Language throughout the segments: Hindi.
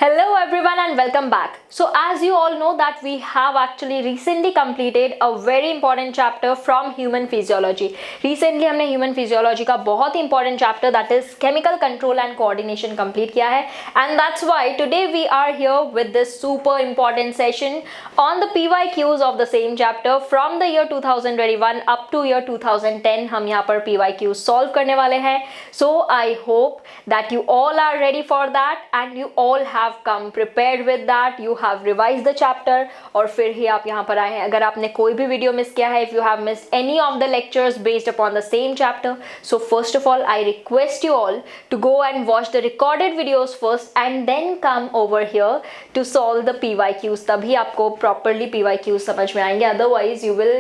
Hello everyone and welcome back. So as you all know that we have actually recently completed a very important chapter from human physiology. Recently हमने human physiology का बहुत ही important chapter that is chemical control and coordination complete किया है and that's why today we are here with this super important session on the PYQs of the same chapter from the year 2021 up to year 2010 हम यहाँ पर PYQs solve करने वाले हैं. So I hope that you all are ready for that and you all have come prepared with that. You have revised the chapter और फिर ही आप यहाँ पर आए हैं. अगर आपने कोई भी वीडियो मिस किया है, if you have missed any of the lectures based upon the same chapter, so first of all I request you all to go and watch the recorded videos first and then come over here to solve the PYQs. तभी आपको properly PYQs समझ में आएंगे. Otherwise you will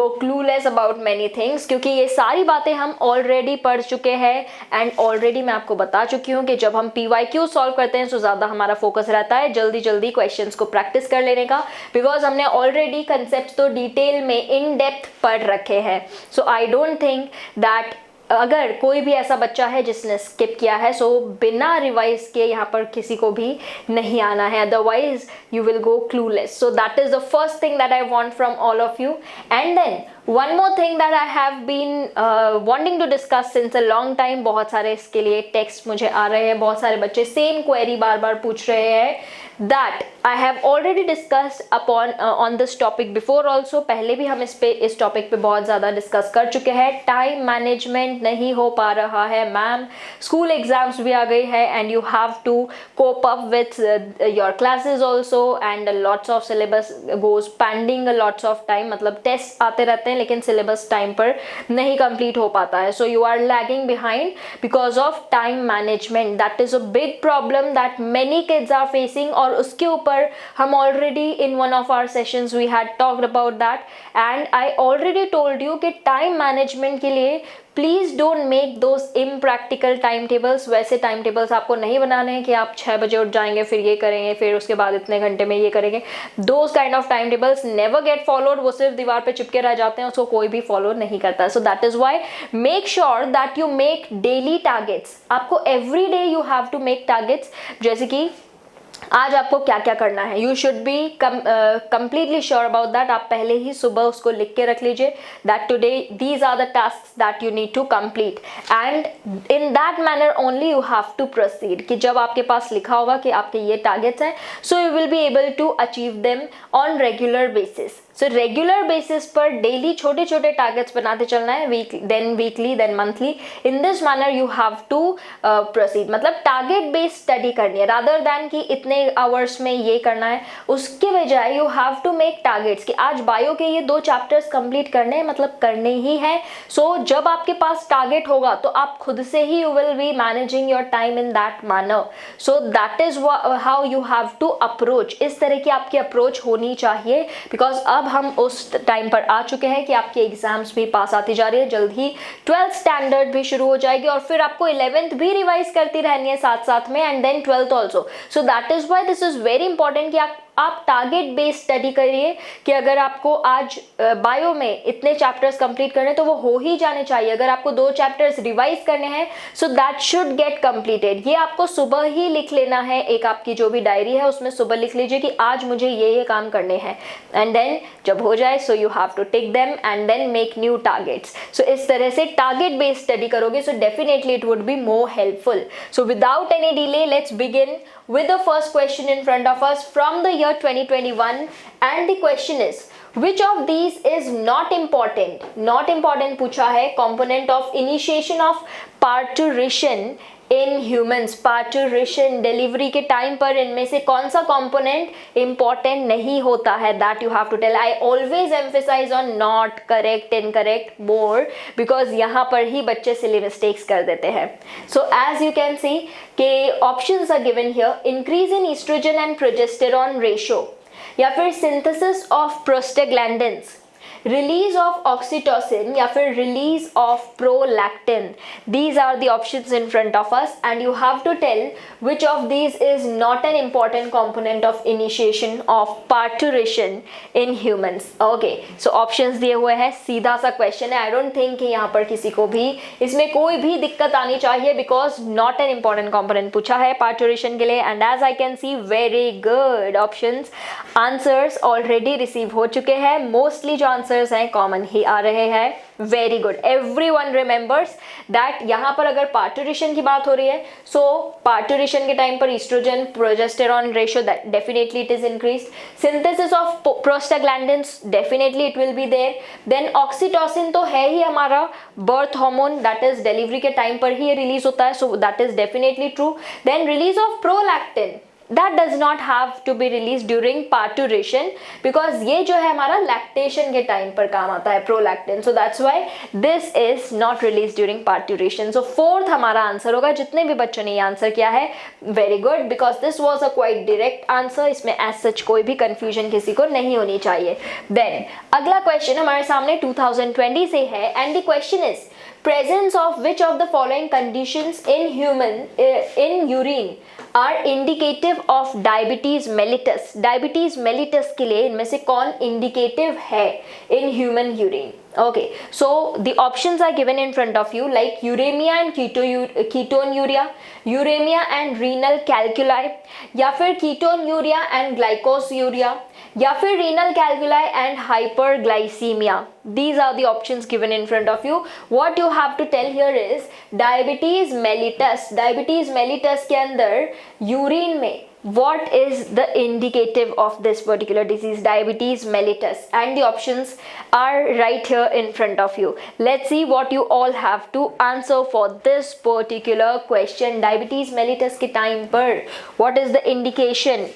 go clueless about many things क्योंकि ये सारी बातें हम already पढ़ चुके हैं and already मैं आपको बता चुकी हूँ कि जब हम PYQ solve करते हैं तो ज़्यादा हमारा फोकस रहता है जल्दी जल्दी क्वेश्चंस को प्रैक्टिस कर लेने का बिकॉज हमने ऑलरेडी कंसेप्ट तो डिटेल में इन डेप्थ पढ़ रखे हैं. सो आई डोंट थिंक दैट अगर कोई भी ऐसा बच्चा है जिसने स्किप किया है सो बिना रिवाइज के यहाँ पर किसी को भी नहीं आना है. Otherwise you will go clueless. So that is the first thing that I want from all of you. And then one more thing that I have been wanting to discuss since a long time. बहुत सारे इसके लिए टेक्स्ट मुझे आ रहे हैं, बहुत सारे बच्चे सेम क्वेरी बार बार पूछ रहे हैं. That I have already discussed upon on this topic before also. पहले भी हम इस टॉपिक पे बहुत ज़्यादा डिस्कस कर चुके हैं. टाइम मैनेजमेंट नहीं हो पा रहा है मैम, स्कूल एग्जाम्स भी आ गई है and you have to cope up with your classes also and lots of syllabus goes pending lots of time. मतलब टेस्ट आते रहते हैं लेकिन सिलेबस टाइम पर नहीं कंप्लीट हो पाता है. So you are lagging behind because of time management. That is a big problem that many kids are facing और उसके ऊपर हम already in one of our sessions we had talked about that and I already told you कि टाइम मैनेजमेंट के लिए please don't make those impractical time tables. वैसे टाइम टेबल्स आपको नहीं बनाने हैं कि आप 6 बजे उठ जाएंगे फिर ये करेंगे फिर उसके बाद इतने घंटे में ये करेंगे. Those kind of time tables never get followed. वो सिर्फ दीवार पे चिपके रह जाते हैं, उसको कोई भी फॉलो नहीं करता. So that is why make sure that you make daily targets. आपको every day you have to make targets. जैसे कि आज आपको क्या क्या करना है, you should be completely sure about that. आप पहले ही सुबह उसको लिख के रख लीजिए that today these are the task that you need to complete and in that manner only you have to proceed. कि जब आपके पास लिखा होगा कि आपके ये टारगेट्स हैं so you will be able to achieve them on regular basis. So regular basis पर डेली छोटे छोटे टारगेट्स बनाते चलना है, weekly then monthly. In this manner you have to proceed. मतलब टारगेट बेस्ड स्टडी करनी है रादर दैन कि इतने आवर्स में ये करना है. उसके बजाय you have to make targets कि आज बायो के ये 2 चैप्टर्स कंप्लीट करने हैं, मतलब करने ही है. सो जब आपके पास टारगेट होगा तो आप खुद से ही you will be managing your time in that manner. So that is how you have to approach. इस तरह की आपकी अप्रोच होनी चाहिए बिकॉज अब हम उस टाइम पर आ चुके हैं कि आपकी एग्जाम्स भी पास आती जा रही है. जल्द ही 12th स्टैंडर्ड भी शुरू हो जाएगी और फिर आपको 11th भी रिवाइज करती रहनी है साथ साथ में and then 12th also. So that is why this is very important कि आप टारगेट बेस्ड स्टडी करिए कि अगर आपको आज बायो में इतने चैप्टर्स कंप्लीट करने तो वो हो ही जाने चाहिए. अगर आपको 2 चैप्टर्स रिवाइज करने हैं so that should get completed. ये आपको सुबह ही लिख लेना है. एक आपकी जो भी डायरी है उसमें सुबह लिख लीजिए कि आज मुझे ये काम करने हैं एंड देन जब हो जाए so you have to take them and then make new targets. So इस तरह से टारगेट बेस्ड स्टडी करोगे so definitely it would be more helpful. So without any delay let's begin with the first question in front of us from the year 2021 and the question is which of these is not important. Not important पूछा है. component of initiation of parturition in humans. parturition delivery के टाइम पर इनमें से कौन सा कंपोनेंट इंपॉर्टेंट नहीं होता है that you have to tell. I always emphasise on not, correct, incorrect, more because यहाँ पर ही बच्चे सिली मिस्टेक्स कर देते हैं. So as you can see के options are given here. Increase in estrogen and progesterone ratio या फिर synthesis of prostaglandins release of oxytocin या फिर release of prolactin. These are the options in front of us and you have to tell which of these is not an important component of initiation of parturition in humans. Okay, so options दिए हुए हैं, सीधा सा क्वेश्चन है. आई डोंट थिंक कि यहाँ पर किसी को भी इसमें कोई भी दिक्कत आनी चाहिए because not an important component पूछा है पार्टुरेशन के लिए. And as I can see very good options, answers already receive हो चुके हैं. मोस्टली जो आंसर्स हैं कॉमन ही आ रहे हैं. Very good, everyone remembers that यहाँ पर अगर पार्टुरेशन की बात हो रही है सो पार्टुरेशन के टाइम पर oestrogen progesterone ratio that definitely it is increased. Synthesis of prostaglandins definitely it will be there. Then oxytocin तो है ही हमारा birth hormone, that is delivery के टाइम पर ही रिलीज होता है, so that is definitely true. Then release of prolactin, that does not have to be released during parturition because ये जो है हमारा lactation के टाइम पर काम आता है prolactin, so that's why this is not released during parturition. So fourth हमारा आंसर होगा. जितने भी बच्चों ने ये आंसर किया है very good because this was a quite direct answer. इसमें as such कोई भी confusion किसी को नहीं होनी चाहिए. Then अगला क्वेश्चन हमारे सामने 2020 से है and the question is presence of which of the following conditions in human in urine are indicative of diabetes mellitus. diabetes mellitus के लिए इनमें से कौन indicative है in human urine? Okay, so the options are given in front of you like uremia and ketonuria, uremia and renal calculi, या फिर ketonuria and glycosuria, या फिर renal calculi and hyperglycemia. These are the options given in front of you. What you have to tell here is diabetes mellitus. diabetes mellitus के अंदर urine में what is the indicative of this particular disease, diabetes mellitus, and the options are right here in front of you. Let's see what you all have to answer for this particular question. diabetes mellitus के time पर what is the indication?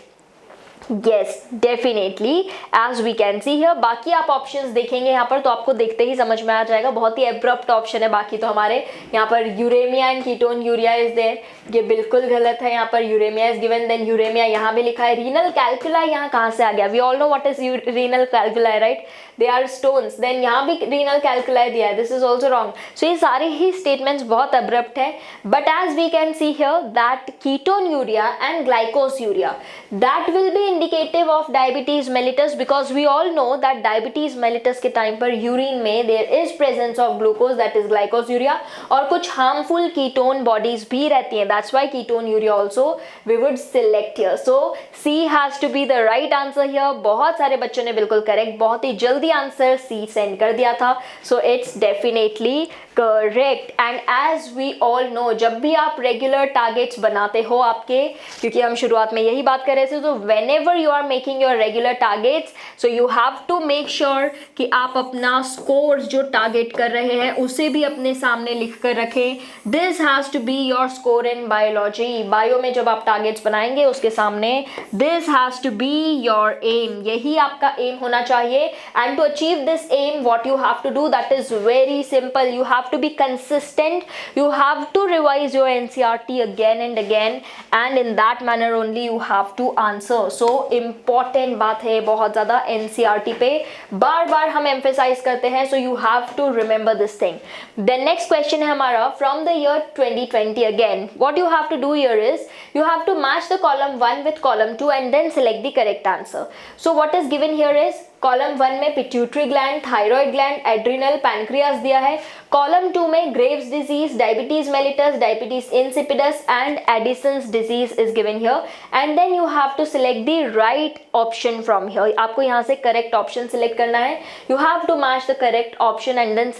Yes, definitely, as we can see here. बाकी आप ऑप्शंस देखेंगे यहाँ पर तो आपको देखते ही समझ में आ जाएगा. बहुत ही एब्रप्ट ऑप्शन है बाकी तो हमारे यहाँ पर uraemia and ketonuria is there, ये बिल्कुल गलत है. यहाँ पर uraemia is given, then uraemia यहाँ भी लिखा है. रीनल कैल्कुलाई यहाँ कहाँ से आ गया? We all know what is renal calculi, right? They are stones. Then यहाँ भी रीनल कैल्कुलाई दिया है, this is also wrong. So ये सारे ही स्टेटमेंट्स बहुत एब्रप्ट है. But as we can see here that ketonuria and glycosuria that will be indicative of diabetes mellitus because we all know that diabetes mellitus के टाइम पर यूरिन में there is presence of glucose that is glycosuria और कुछ harmful ketone bodies भी रहती हैं. That's why ketone urea also we would select here. So C has to be the right answer here. बहुत सारे बच्चों ने बिल्कुल करेक्ट, बहुत ही जल्दी आंसर C सेंड कर दिया था. So it's definitely correct. And as we all know जब भी आप रेगुलर टारगेट्स बनाते हो आपके, क्योंकि हम शुरुआत में यही बात कर रहे थे, तो whenever you are making your regular targets so you have to make sure कि आप अपना स्कोर जो टारगेट कर रहे हैं उसे भी अपने सामने लिख कर रखें. This has to be your score in biology. Bio में जब आप टारगेट्स बनाएंगे उसके सामने this has to be your aim, यही आपका एम होना चाहिए. And to achieve this aim what you have to do, that is very simple. You have to be consistent. You have to revise your NCERT again and again and in that manner only you have to answer. So important बात है बहुत ज़्यादा NCERT पे बार बार हम emphasize करते हैं. So you have to remember this thing. The next question है हमारा from the year 2020 again. What you have to do here is you have to match the column 1 with column 2 and then select the correct answer. So what is given here is column 1 में pituitary gland, thyroid gland, adrenal, pancreas दिया है. कॉलम 2 में Graves disease, diabetes mellitus, diabetes insipidus and Addison's disease is given here. And then you have to select the right option from here. आपको यहाँ से करेक्ट ऑप्शन सिलेक्ट करना है. You have to match the correct option and then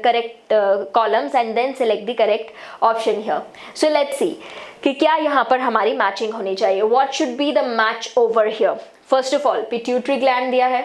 correct columns and then select the correct option here. So let's सी कि क्या यहाँ पर हमारी मैचिंग होनी चाहिए. What should be the match over here? First of all pituitary gland दिया है,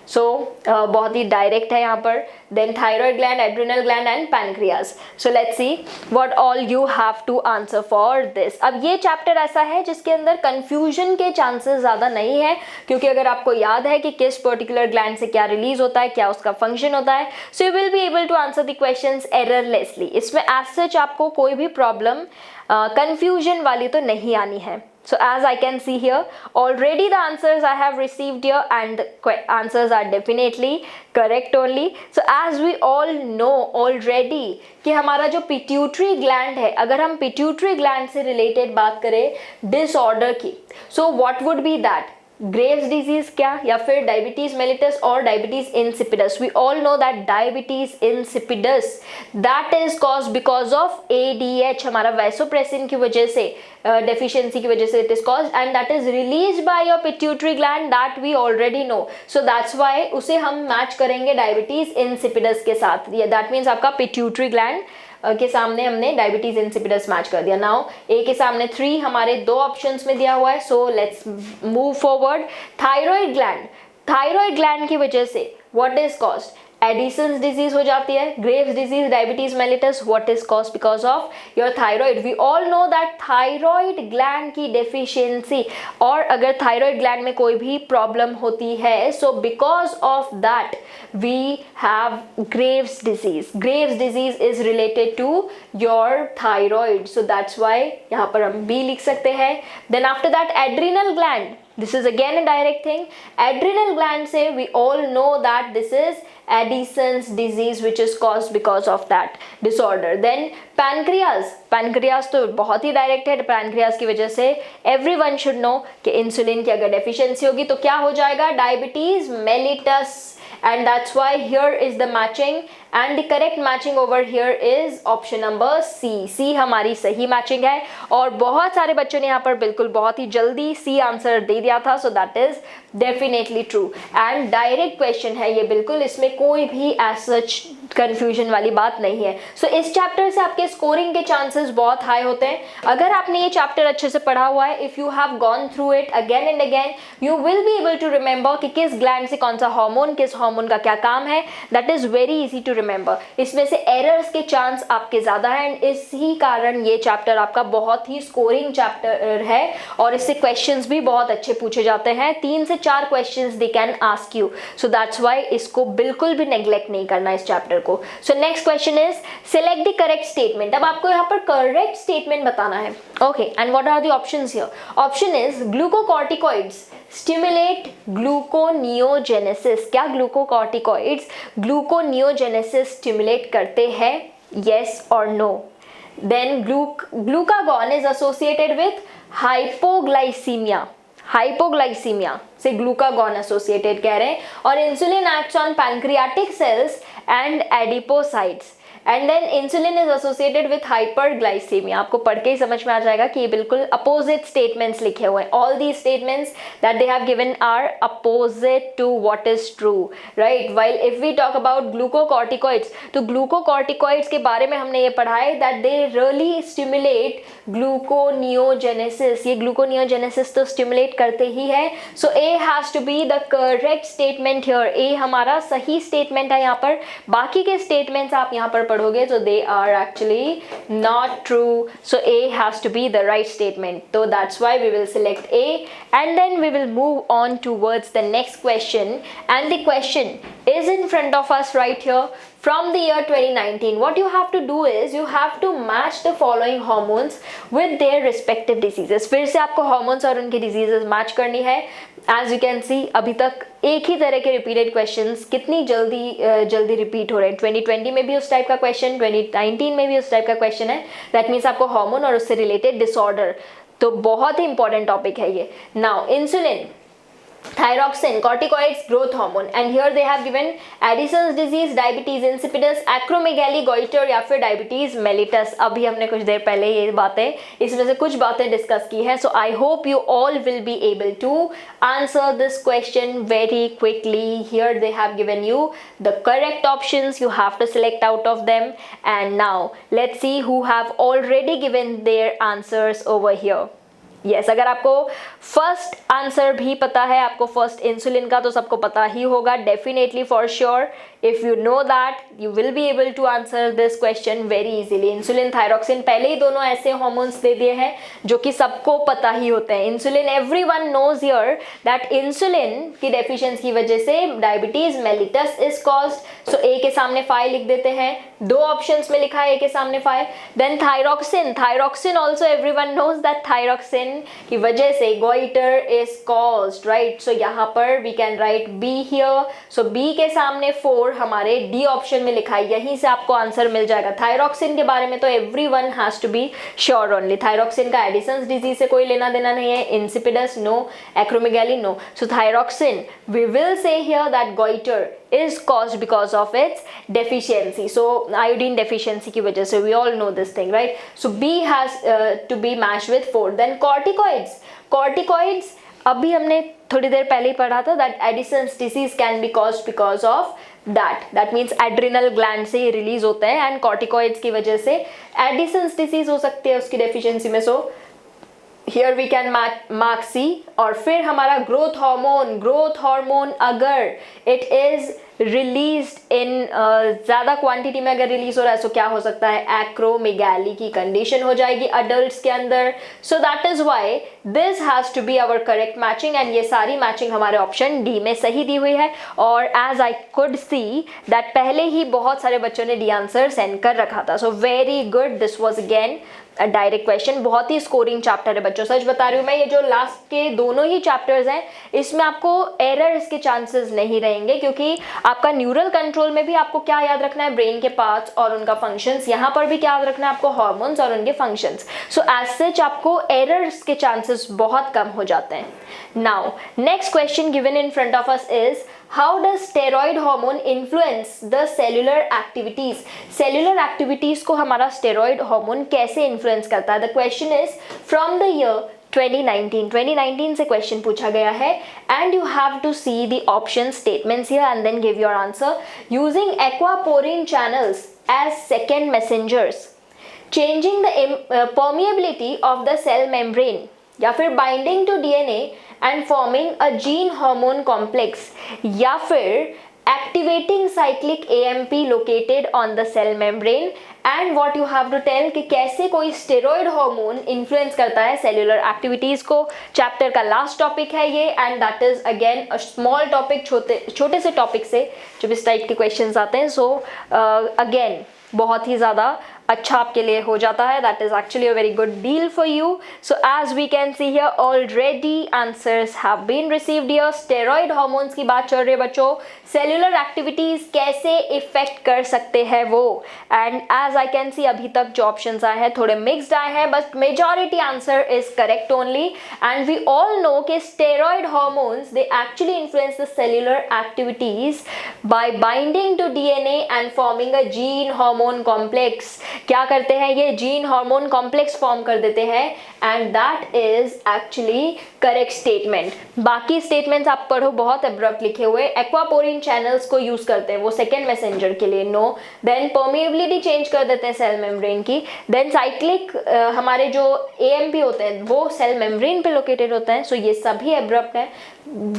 सो बहुत ही डायरेक्ट है यहाँ पर. then thyroid gland, adrenal gland and pancreas. So let's see what all you have to answer for this. अब ये चैप्टर ऐसा है जिसके अंदर कंफ्यूजन के चांसेस ज़्यादा नहीं है, क्योंकि अगर आपको याद है कि किस पर्टिकुलर ग्लैंड से क्या रिलीज होता है, क्या उसका फंक्शन होता है, so you will be able to answer the questions errorlessly. इसमें एज सच आपको कोई भी प्रॉब्लम कंफ्यूजन वाली तो नहीं आनी है. So as I can see here, already the answers I have received here and the answers are definitely correct only. So as we all know already कि हमारा जो पिट्यूटरी ग्लैंड है, अगर हम पिट्यूटरी ग्लैंड से रिलेटेड बात करें डिसऑर्डर की, so what would be that? Graves disease क्या, या फिर डायबिटीज मेलिटस और diabetes insipidus. We all know that diabetes insipidus that is cause because of ADH, हमारा वैसोप्रेसिन की वजह से, डेफिशिएंसी की वजह से it is cause, and that is release by your pituitary gland, that we already know. So that's why उसे हम मैच करेंगे डायबिटीज इंसिपिडस के साथ. दैट मीन्स आपका पिट्यूटरी ग्लैंड के सामने हमने डायबिटीज इंसिपिडस मैच कर दिया. नाउ ए के सामने 3 हमारे 2 ऑप्शंस में दिया हुआ है. So let's move forward. Thyroid gland, thyroid gland की वजह से what is caused? Addison's disease हो जाती है. Graves disease, diabetes mellitus, what is cause? Because of your thyroid. We all know that thyroid gland की डेफिशिएंसी, और अगर थायराइड ग्लैंड में कोई भी प्रॉब्लम होती है, so because of that we have Graves disease. Graves disease is related to your thyroid, so that's why यहाँ पर हम बी लिख सकते हैं. Then after that adrenal gland, this is again a direct thing. Adrenal gland से we all know that this is Addison's disease which is caused because of that disorder. Then pancreas, pancreas तो बहुत ही direct है. pancreas की वजह से everyone should know कि इंसुलिन की अगर डेफिशिएंसी होगी तो क्या हो जाएगा? Diabetes mellitus. And that's why here is the matching, and the correct matching over here is option number C. C हमारी सही मैचिंग है, और बहुत सारे बच्चों ने यहाँ पर बिल्कुल बहुत ही जल्दी C आंसर दे दिया था. so that is definitely true and direct question है ये, बिल्कुल इसमें कोई भी as such कंफ्यूजन वाली बात नहीं है. सो इस चैप्टर से आपके स्कोरिंग के चांसेस बहुत हाई होते हैं. अगर आपने ये चैप्टर अच्छे से पढ़ा हुआ है, if you have gone through it again and again, you will be able to remember कि किस ग्लैंड से कौन सा हार्मोन, किस हार्मोन का क्या काम है. That is very easy to remember. इसमें से एरर्स के चांस आपके ज्यादा हैं, एंड इसी कारण ये चैप्टर आपका बहुत ही स्कोरिंग चैप्टर है, और इससे क्वेश्चंस भी बहुत अच्छे पूछे जाते हैं. 3 से 4 questions they can ask you. So that's why इसको बिल्कुल भी नेग्लेक्ट नहीं करना इस चैप्टर को. So next question is select the correct statement. अब आपको यहाँ पर करेक्ट स्टेटमेंट बताना है. Okay, and what are the options here? Option is glucocorticoids stimulate gluconeogenesis. क्या ग्लूकोकॉर्टिकॉइड्स ग्लूकोनियोजेनेसिस स्टिमुलेट करते हैं? येस और no. Then glucagon is associated with hypoglycaemia. Hypoglycaemia से ग्लूकागॉन एसोसिएटेड कह रहे हैं. और insulin acts on pancreatic cells and adipocytes, and then insulin is associated with hyperglycaemia. आपको पढ़ के ही समझ में आ जाएगा कि ये बिल्कुल अपोजिट स्टेटमेंट्स लिखे हुए हैं. All the statements that they have given are opposite to what is true, right. While if we talk about glucocorticoids, तो ग्लूकोकॉर्टिकॉइड्स के बारे में हमने ये पढ़ा है that they really stimulate gluconeogenesis. ये ग्लूकोनियोजेनेसिस तो स्टिमुलेट करते ही है. So A has to be the correct statement here. A हमारा सही स्टेटमेंट है यहाँ पर. बाकी के स्टेटमेंट्स आप यहाँ पर पढ़ोगे तो they are actually not true. So A has to be the right statement. So that's why we will select A, and then we will move on towards the next question, and the question is in front of us right here from the year 2019. What you have to do is you have to match the following hormones with their respective diseases. फिर से आपको hormones और उनके diseases match करनी है. As you can see, अभी तक एक ही तरह के repeated questions कितनी जल्दी repeat हो रहे हैं. 2020 में भी उस टाइप का question, 2019 में भी उस टाइप का question है. That means आपको hormone और उससे related disorder, तो बहुत ही important topic है ये. Now insulin, thyroxine, corticoids, growth hormone, and here they have given Addison's disease, diabetes insipidus, acromegaly, goiter या फिर diabetes mellitus. अभी हमने कुछ देर पहले ये बातें, इसमें से कुछ बातें डिस्कस की हैं. So I hope you all will be able to answer this question very quickly. Here they have given you the correct options. You have to select out of them. And now let's see who have already given their answers over here. Yes, अगर आपको फर्स्ट आंसर भी पता है, आपको फर्स्ट इंसुलिन का तो सबको पता ही होगा definitely for sure. If you know that, you will be able to answer this question very easily. Insulin, thyroxine, पहले ही दोनों ऐसे हॉर्मोन्स दे दिए हैं जो कि सबको पता ही होते हैं. Insulin, everyone knows here that insulin की डेफिशिएंसी की वजह से diabetes mellitus is caused. So A के सामने 5 लिख देते हैं. 2 ऑप्शंस में लिखा है ए के सामने 5. Then thyroxine, thyroxine also everyone knows that thyroxine की वजह से goitre is caused, right. So यहाँ पर we can write B here. So B के सामने 4 हमारे डी ऑप्शन में लिखा है. यहीं से आपको आंसर मिल जाएगा. थायरोक्सिन के बारे में तो everyone has to be sure only. Thyroxine का एडिसन्स डिजीज से कोई लेना देना नहीं है. Insipidus no, acromegaly no. So thyroxine we will say here that goitre is caused because of its deficiency. So iodine deficiency की वजह से, we all know this thing, right? So B has to be matched with 4. Then corticoids, corticoids अभी हमने थोड़ी देर पहले ही पढ़ा था that Addison's disease can be caused because of that means adrenal gland से रिलीज होते हैं and corticoids की वजह से Addison's disease हो सकती है उसकी deficiency में. So here we can mark C. और फिर हमारा ग्रोथ हार्मोन अगर इट इज रिलीज्ड इन ज़्यादा क्वांटिटी में अगर रिलीज हो रहा है तो क्या हो सकता है, एक्रोमेगाली की कंडीशन हो जाएगी अडल्ट्स के अंदर. So that is why this has to be our correct matching and ये सारी मैचिंग हमारे ऑप्शन डी में सही दी हुई है. और as I could see that पहले ही बहुत सारे बच्चों ने डी आंसर सेंड कर रखा था. So very good, this was again direct question. बहुत ही स्कोरिंग चैप्टर है बच्चों, सच बता रही हूँ मैं. ये जो लास्ट के दोनों ही चैप्टर्स हैं इसमें आपको एरर्स के चांसेस नहीं रहेंगे क्योंकि आपका न्यूरल कंट्रोल में भी आपको क्या याद रखना है, ब्रेन के पार्ट्स और उनका फंक्शंस. यहाँ पर भी क्या याद रखना है आपको, हार्मोन्स और उनके फंक्शंस. सो एज सच आपको एरर्स के चांसेस बहुत कम हो जाते हैं. Now next question given in front of us is how does steroid hormone influence the cellular activities? cellular activities को हमारा steroid hormone कैसे influence करता है? the question is from the year 2019 से क्वेश्चन पूछा गया है and you have to see the option statements here and then give your answer. using aquaporine channels as second messengers, changing the permeability of the cell membrane, या फिर binding to DNA and forming a gene hormone complex, या फिर activating cyclic AMP located on the cell membrane. And what you have to tell कि कैसे कोई स्टेरॉइड हार्मोन इन्फ्लुएंस करता है सेल्यूलर एक्टिविटीज को. चैप्टर का लास्ट टॉपिक है ये and that is again a small topic. छोटे से टॉपिक से जब इस टाइप के क्वेश्चंस आते हैं सो अगेन बहुत ही ज़्यादा अच्छा आपके लिए हो जाता है. That is actually a very good deal for you. So as we can see here already answers have been received here. Steroid hormones की बात चल रही है बच्चों. सेल्यूलर एक्टिविटीज कैसे इफेक्ट कर सकते हैं वो, and as I can see अभी तक जो ऑप्शंस आए हैं थोड़े मिक्सड आए हैं but majority answer is correct only. And we all know कि steroid hormones they actually influence the cellular activities by binding to DNA and forming a gene hormone complex. क्या करते हैं ये, जीन हार्मोन कॉम्प्लेक्स फॉर्म कर देते हैं and that is actually correct statement. बाकी स्टेटमेंट्स आप पढ़ो, बहुत एब्रप्ट लिखे हुए. एक्वापोरिन चैनल्स को यूज करते हैं वो सेकेंड मैसेंजर के लिए, नो. देन परमिएबिलिटी चेंज कर देते हैं सेल मेम्ब्रेन की. देन साइक्लिक हमारे जो एएमपी होते हैं वो सेल मेम्ब्रेन पे लोकेटेड होते हैं. सो ये सभी एब्रप्ट है.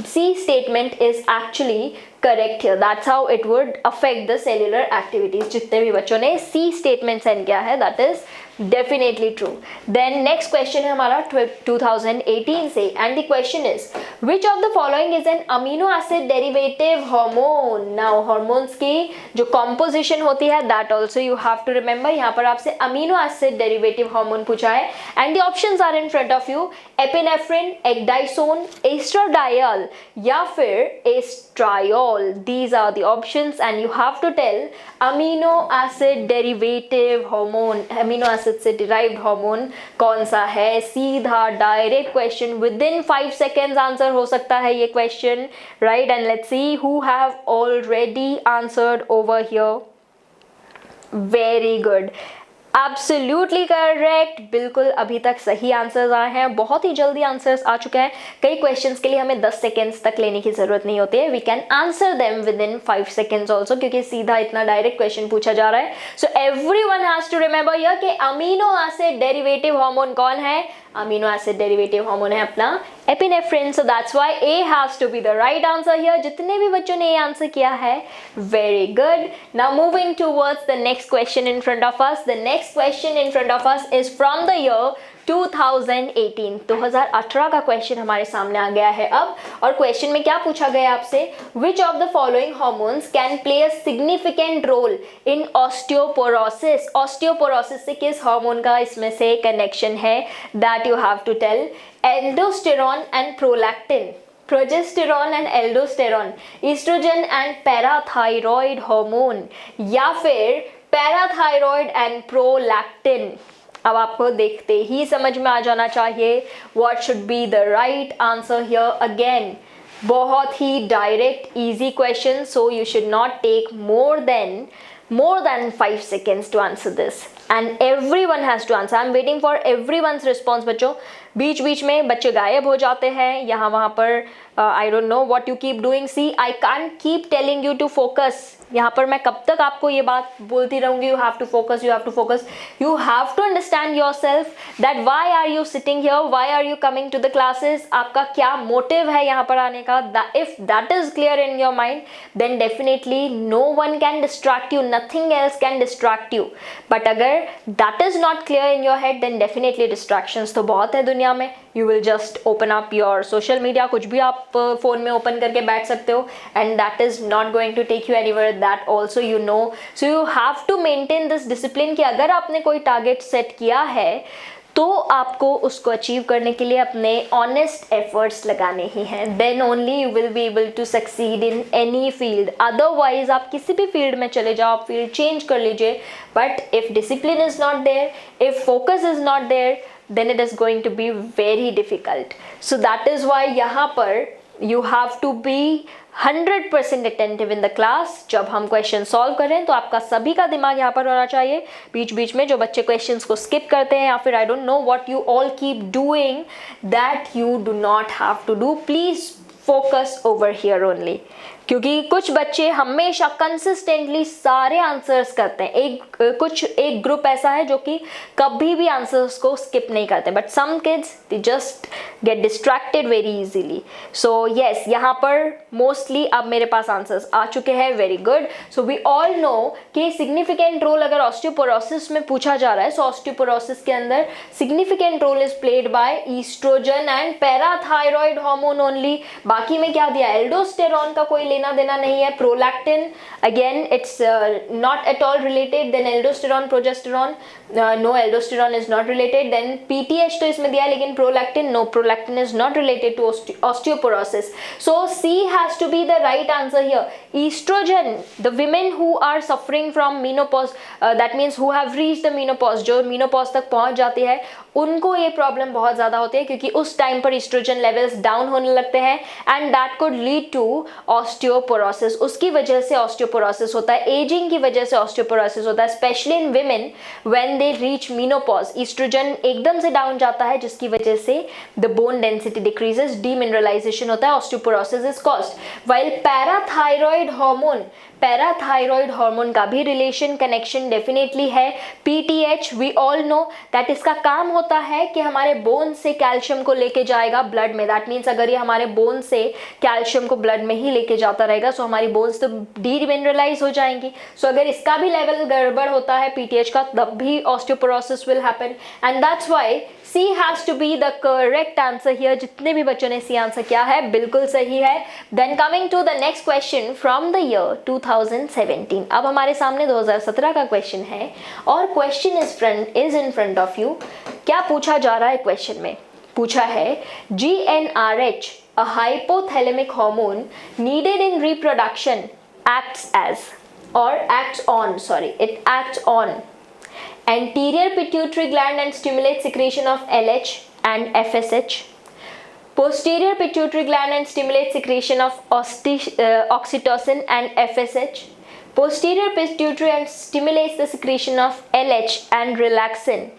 C statement is actually correct here. That's how it would affect the cellular activities. जितने भी बच्चों ने सी स्टेटमेंट सेंड किया है that is definitely true. Then next question है हमारा 2018 से and the question is which of the following is an amino acid derivative hormone. Now hormones की जो कॉम्पोजिशन होती है that also you have to remember. यहाँ पर आपसे अमीनो एसिड डेरिवेटिव हार्मोन पूछा है and the options are in front of you. Epinephrine, ecdysone, estradiol या फिर estriol. These are the options and you have to tell amino acid derivative hormone, amino acid से डिराइव्ड हार्मोन कौन सा है. सीधा direct question, with in 5 seconds answer हो सकता है ये question, right. And let's see who have already answered over here. Very good, absolutely correct. बिल्कुल अभी तक सही आंसर्स आए हैं, बहुत ही जल्दी आंसर्स आ चुके हैं. कई क्वेश्चंस के लिए हमें 10 सेकेंड्स तक लेने की जरूरत नहीं होती है. We can answer them with in 5 seconds also क्योंकि सीधा इतना डायरेक्ट क्वेश्चन पूछा जा रहा है. So everyone has to remember here कि अमीनो एसिड डेरिवेटिव हार्मोन कौन है. अमीनो एसिड डेरिवेटिव हार्मोन है अपना epinephrine. So that's why A has to be the right answer here. जितने भी बच्चों ने ए आंसर किया है, very good. Now moving towards the next question in front of us. The next question in front of us is from the year 2018. 2018 का क्वेश्चन हमारे सामने आ गया है अब. और क्वेश्चन में क्या पूछा गया आपसे? Which of the following hormones can play a significant role in osteoporosis. Osteoporosis से किस हार्मोन का इसमें से कनेक्शन है? That you have to tell. Aldosterone and prolactin, progesterone and aldosterone, oestrogen and parathyroid hormone, या फिर पैराथायरॉयड एंड प्रोलैक्टिन. अब आपको देखते ही समझ में आ जाना चाहिए what should be the right answer here. Again बहुत ही direct easy question, so you should not take more than 5 seconds to answer this, and everyone has to answer. I'm waiting for everyone's response. बच्चों, बीच बीच में बच्चे गायब हो जाते हैं यहाँ वहाँ पर. I don't know what you keep doing. See, I can't keep telling you to focus. यहाँ पर मैं कब तक आपको ये बात बोलती रहूँगी? You have to focus, you have to focus. You have to understand yourself that why are you sitting here? Why are you coming to the classes? आपका क्या motive है यहाँ पर आने का? If that is clear in your mind, then definitely no one can distract you. Nothing else can distract you. But अगर that is not clear in your head, then definitely distractions तो बहुत है दुनिया में. You will just open up your social media, कुछ भी आप फ़ोन में ओपन करके बैठ सकते हो, and that is not going to take you anywhere. That also you know. So you have to maintain this discipline कि अगर आपने कोई टारगेट सेट किया है तो आपको उसको अचीव करने के लिए अपने ऑनेस्ट एफर्ट्स लगाने ही हैं. Then only you will be able to succeed in any field. Otherwise आप किसी भी फील्ड में चले जाओ, आप फील्ड चेंज कर लीजिए, but if discipline is not there, if focus is not there, then it is going to be very difficult. So that is why यहाँ पर you have to be 100% attentive in the class. जब हम क्वेश्चन सॉल्व करें तो आपका सभी का दिमाग यहाँ पर होना चाहिए. बीच बीच में जो बच्चे क्वेश्चंस को स्किप करते हैं या फिर I don't know what you all keep doing, that you do not have to do. Please focus over here only. क्योंकि कुछ बच्चे हमेशा कंसिस्टेंटली सारे आंसर्स करते हैं. एक ग्रुप ऐसा है जो कि कभी भी आंसर्स को स्किप नहीं करते, but some kids they just get distracted very easily. So yes, यहाँ पर मोस्टली अब मेरे पास आंसर्स आ चुके हैं. Very good. So we all know कि सिग्निफिकेंट रोल अगर ऑस्टियोपोरोसिस में पूछा जा रहा है, सो ऑस्टियोपोरोसिस के अंदर significant role is played by oestrogen and parathyroid hormone only. बाकी में क्या दिया? एल्डोस्टेरॉन का कोई लेना देना नहीं है. Prolactin again it's not at all related. Then aldosterone, progesterone, no, aldosterone is not related. Then PTH तो इसमें दिया है, लेकिन prolactin, no, prolactin is not related to osteoporosis. So C has to be the right answer here. Oestrogen, the women who are suffering from menopause, that means who have reached the menopause, जो मीनोपॉज तक पहुंच जाती है, उनको ये प्रॉब्लम बहुत ज़्यादा होती है क्योंकि उस टाइम पर ईस्ट्रोजन लेवल्स डाउन होने लगते हैं, and that could lead to osteoporosis. उसकी वजह से ऑस्टियोपोरोसिस होता है, एजिंग की वजह से ऑस्टियोपोरोसिस होता है, specially in women when they reach menopause. Oestrogen एकदम से डाउन जाता है जिसकी वजह से the bone density decreases, demineralisation होता है, osteoporosis is caused. While parathyroid hormone, parathyroid hormone का भी रिलेशन कनेक्शन डेफिनेटली है. PTH we all know that इसका काम होता है कि हमारे बोन से कैल्शियम को लेके जाएगा ब्लड में. दैट मीन्स अगर ये हमारे बोन से कैल्शियम को ब्लड में ही लेके जाता रहेगा, सो हमारी बोन्स तो डीमिनरलाइज हो जाएंगी. सो अगर इसका भी लेवल गड़बड़ होता है पीटीएच का, तब भी osteoporosis will happen, and that's why C has to be the correct answer here. जितने भी बच्चों ने सी आंसर किया है बिल्कुल सही है. Then coming to the next question from the year 2017. अब हमारे सामने 2017 का क्वेश्चन है और question is in front of you. क्या पूछा जा रहा है क्वेश्चन में? पूछा है GnRH, a hypothalamic hormone needed in reproduction, acts on anterior pituitary gland and stimulates secretion of LH and FSH, posterior pituitary gland and stimulates secretion of oxytocin and FSH, posterior pituitary and stimulates the secretion of LH and relaxin,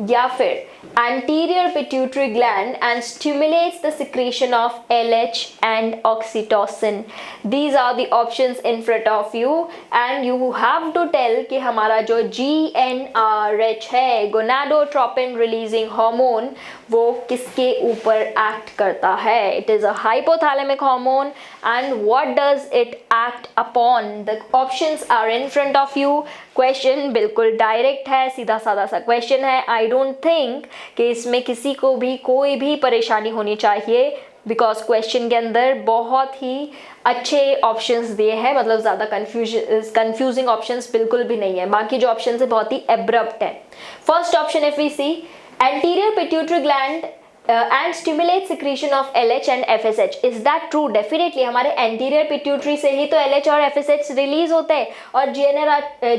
या फिर anterior pituitary gland and stimulates the secretion of LH and oxytocin. These are the options in front of you and you have to tell कि हमारा जो GnRH है, gonadotropin releasing hormone, वो किसके ऊपर एक्ट करता है. It is a hypothalamic hormone and what does it act upon? The options are in front of you. Question बिल्कुल डायरेक्ट है, सीधा साधा सा क्वेश्चन है. आई डोंट थिंक कि इसमें किसी को भी कोई भी परेशानी होनी चाहिए बिकॉज क्वेश्चन के अंदर बहुत ही अच्छे ऑप्शंस दिए हैं, मतलब ज़्यादा कंफ्यूजिंग ऑप्शंस बिल्कुल भी नहीं है. बाकी जो ऑप्शन है बहुत ही एब्रप्ट है. First option if we see anterior pituitary gland and stimulate secretion of LH and FSH. Is that true? Definitely हमारे anterior pituitary से ही तो LH और FSH रिलीज होते हैं और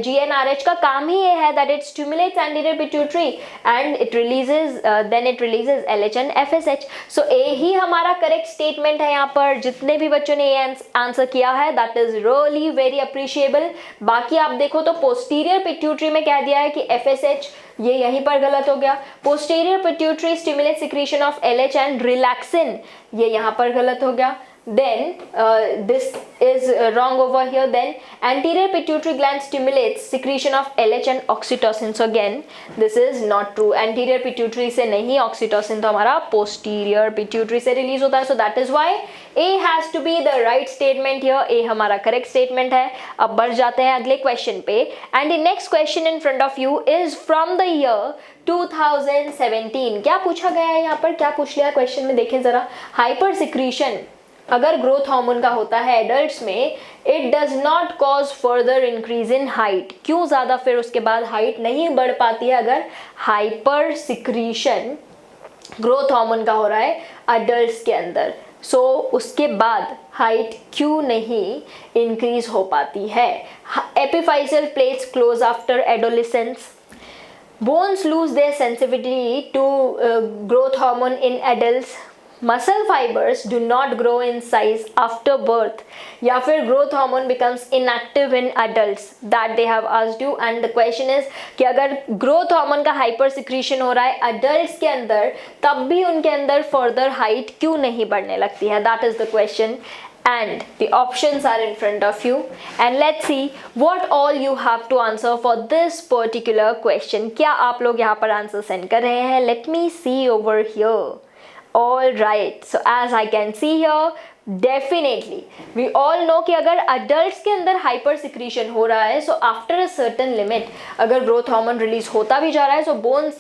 GnRH का काम ही ये है that it stimulates anterior pituitary and it releases LH and FSH. So A ही हमारा correct statement है. यहाँ पर जितने भी बच्चों ने ये आंसर किया है that is really very appreciable. बाकी आप देखो तो posterior pituitary में क्या दिया है कि FSH, ये यहीं पर गलत हो गया. Posterior pituitary stimulate secretion of LH and relaxin, ये यहाँ पर गलत हो गया. then this is wrong over here. Then anterior pituitary gland stimulates secretion of LH and oxytocin. So again this is not true. Anterior pituitary से नहीं, oxytocin तो हमारा posterior pituitary से release होता है. So that is why A has to be the right statement here. A हमारा correct statement है. अब बढ़ जाते हैं अगले question पे. And the next question in front of you is from the year 2017. क्या पूछा गया है यहाँ पर, क्या पूछ लिया क्वेश्चन में, देखें जरा. हाइपर सिक्रीशन अगर ग्रोथ हार्मोन का होता है एडल्ट्स में, it does not cause further increase in height. क्यों ज़्यादा फिर उसके बाद हाइट नहीं बढ़ पाती है अगर हाइपर सिक्रीशन ग्रोथ हार्मोन का हो रहा है एडल्ट्स के अंदर. सो उसके बाद हाइट क्यों नहीं इंक्रीज हो पाती है. Epiphyseal plates close after adolescence. Bones lose their sensitivity to growth hormone in adults. Muscle fibers do not grow in size after birth. या फिर growth hormone becomes inactive in adults. That they have asked you. And the question is कि अगर growth hormone का hyper secretion हो रहा है adults के अंदर, तब भी उनके अंदर further height क्यों नहीं बढ़ने लगती है. That is the question. And the options are in front of you and let's see what all you have to answer for this particular question. क्या आप लोग यहाँ पर आंसर सेंड कर रहे हैं? Let me see over here. All right, so as I can see here, definitely we all know कि अगर adults के अंदर hyper secretion हो रहा है, so after a certain limit अगर growth hormone release होता भी जा रहा है, so bones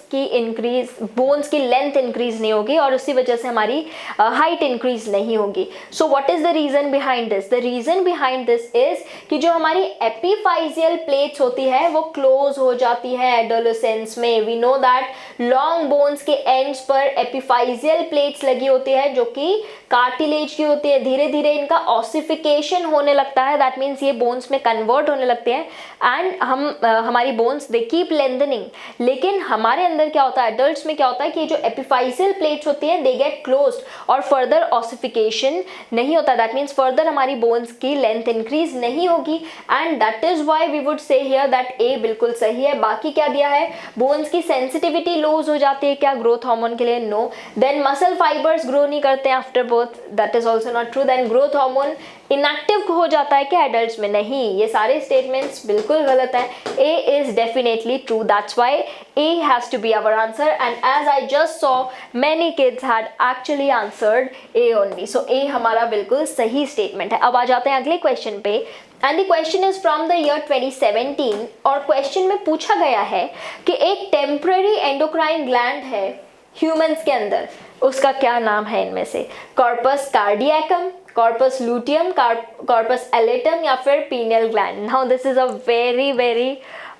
की length increase नहीं होगी और उसी वजह से हमारी height increase नहीं होगी. So what is the reason behind this? The reason behind this is कि जो हमारी epiphyseal plates होती है वो close हो जाती है adolescence में. We know that long bones के ends पर epiphyseal plates लगी होती है जो कि cartilage की होती है. धीरे धीरे इनका ऑसिफिकेशन होने लगता है. दैट मीन्स ये बोन्स में कन्वर्ट होने लगते हैं एंड हमारी बोन्स दे कीप लेंथनिंग. लेकिन हमारे अंदर क्या होता है, एडल्ट्स में क्या होता है कि जो एपिफाइसियल प्लेट्स होती हैं दे गेट क्लोज्ड और फर्दर ऑसिफिकेशन नहीं होता. दैट मीन्स फर्दर हमारी बोन्स की लेंथ इंक्रीज नहीं होगी and that is why we would say here that A बिल्कुल सही है. बाकी क्या दिया है, बोन्स की सेंसिटिविटी लूज हो जाती है क्या ग्रोथ हार्मोन के लिए? No. Then muscle fibres grow नहीं करते हैं after birth. That is also not true. Then growth hormone inactive हो जाता है क्या एडल्ट्स में? नहीं. ये सारे स्टेटमेंट्स बिल्कुल गलत हैं. A is definitely true. That's why A has to be our answer and as I just saw many kids had actually answered A only. So A हमारा बिल्कुल सही स्टेटमेंट है. अब आ जाते हैं अगले क्वेश्चन पे and the question is from the year 2017 और क्वेश्चन में पूछा गया है कि एक टेम्पररी एंडोक्राइन ग्लैंड है ह्यूमंस के अंदर, उसका क्या नाम है इनमें से? कॉर्पस कार्डियकम, कॉर्पस लूटियम, कॉर्पस एलेटम या फिर pineal gland. Now this is a very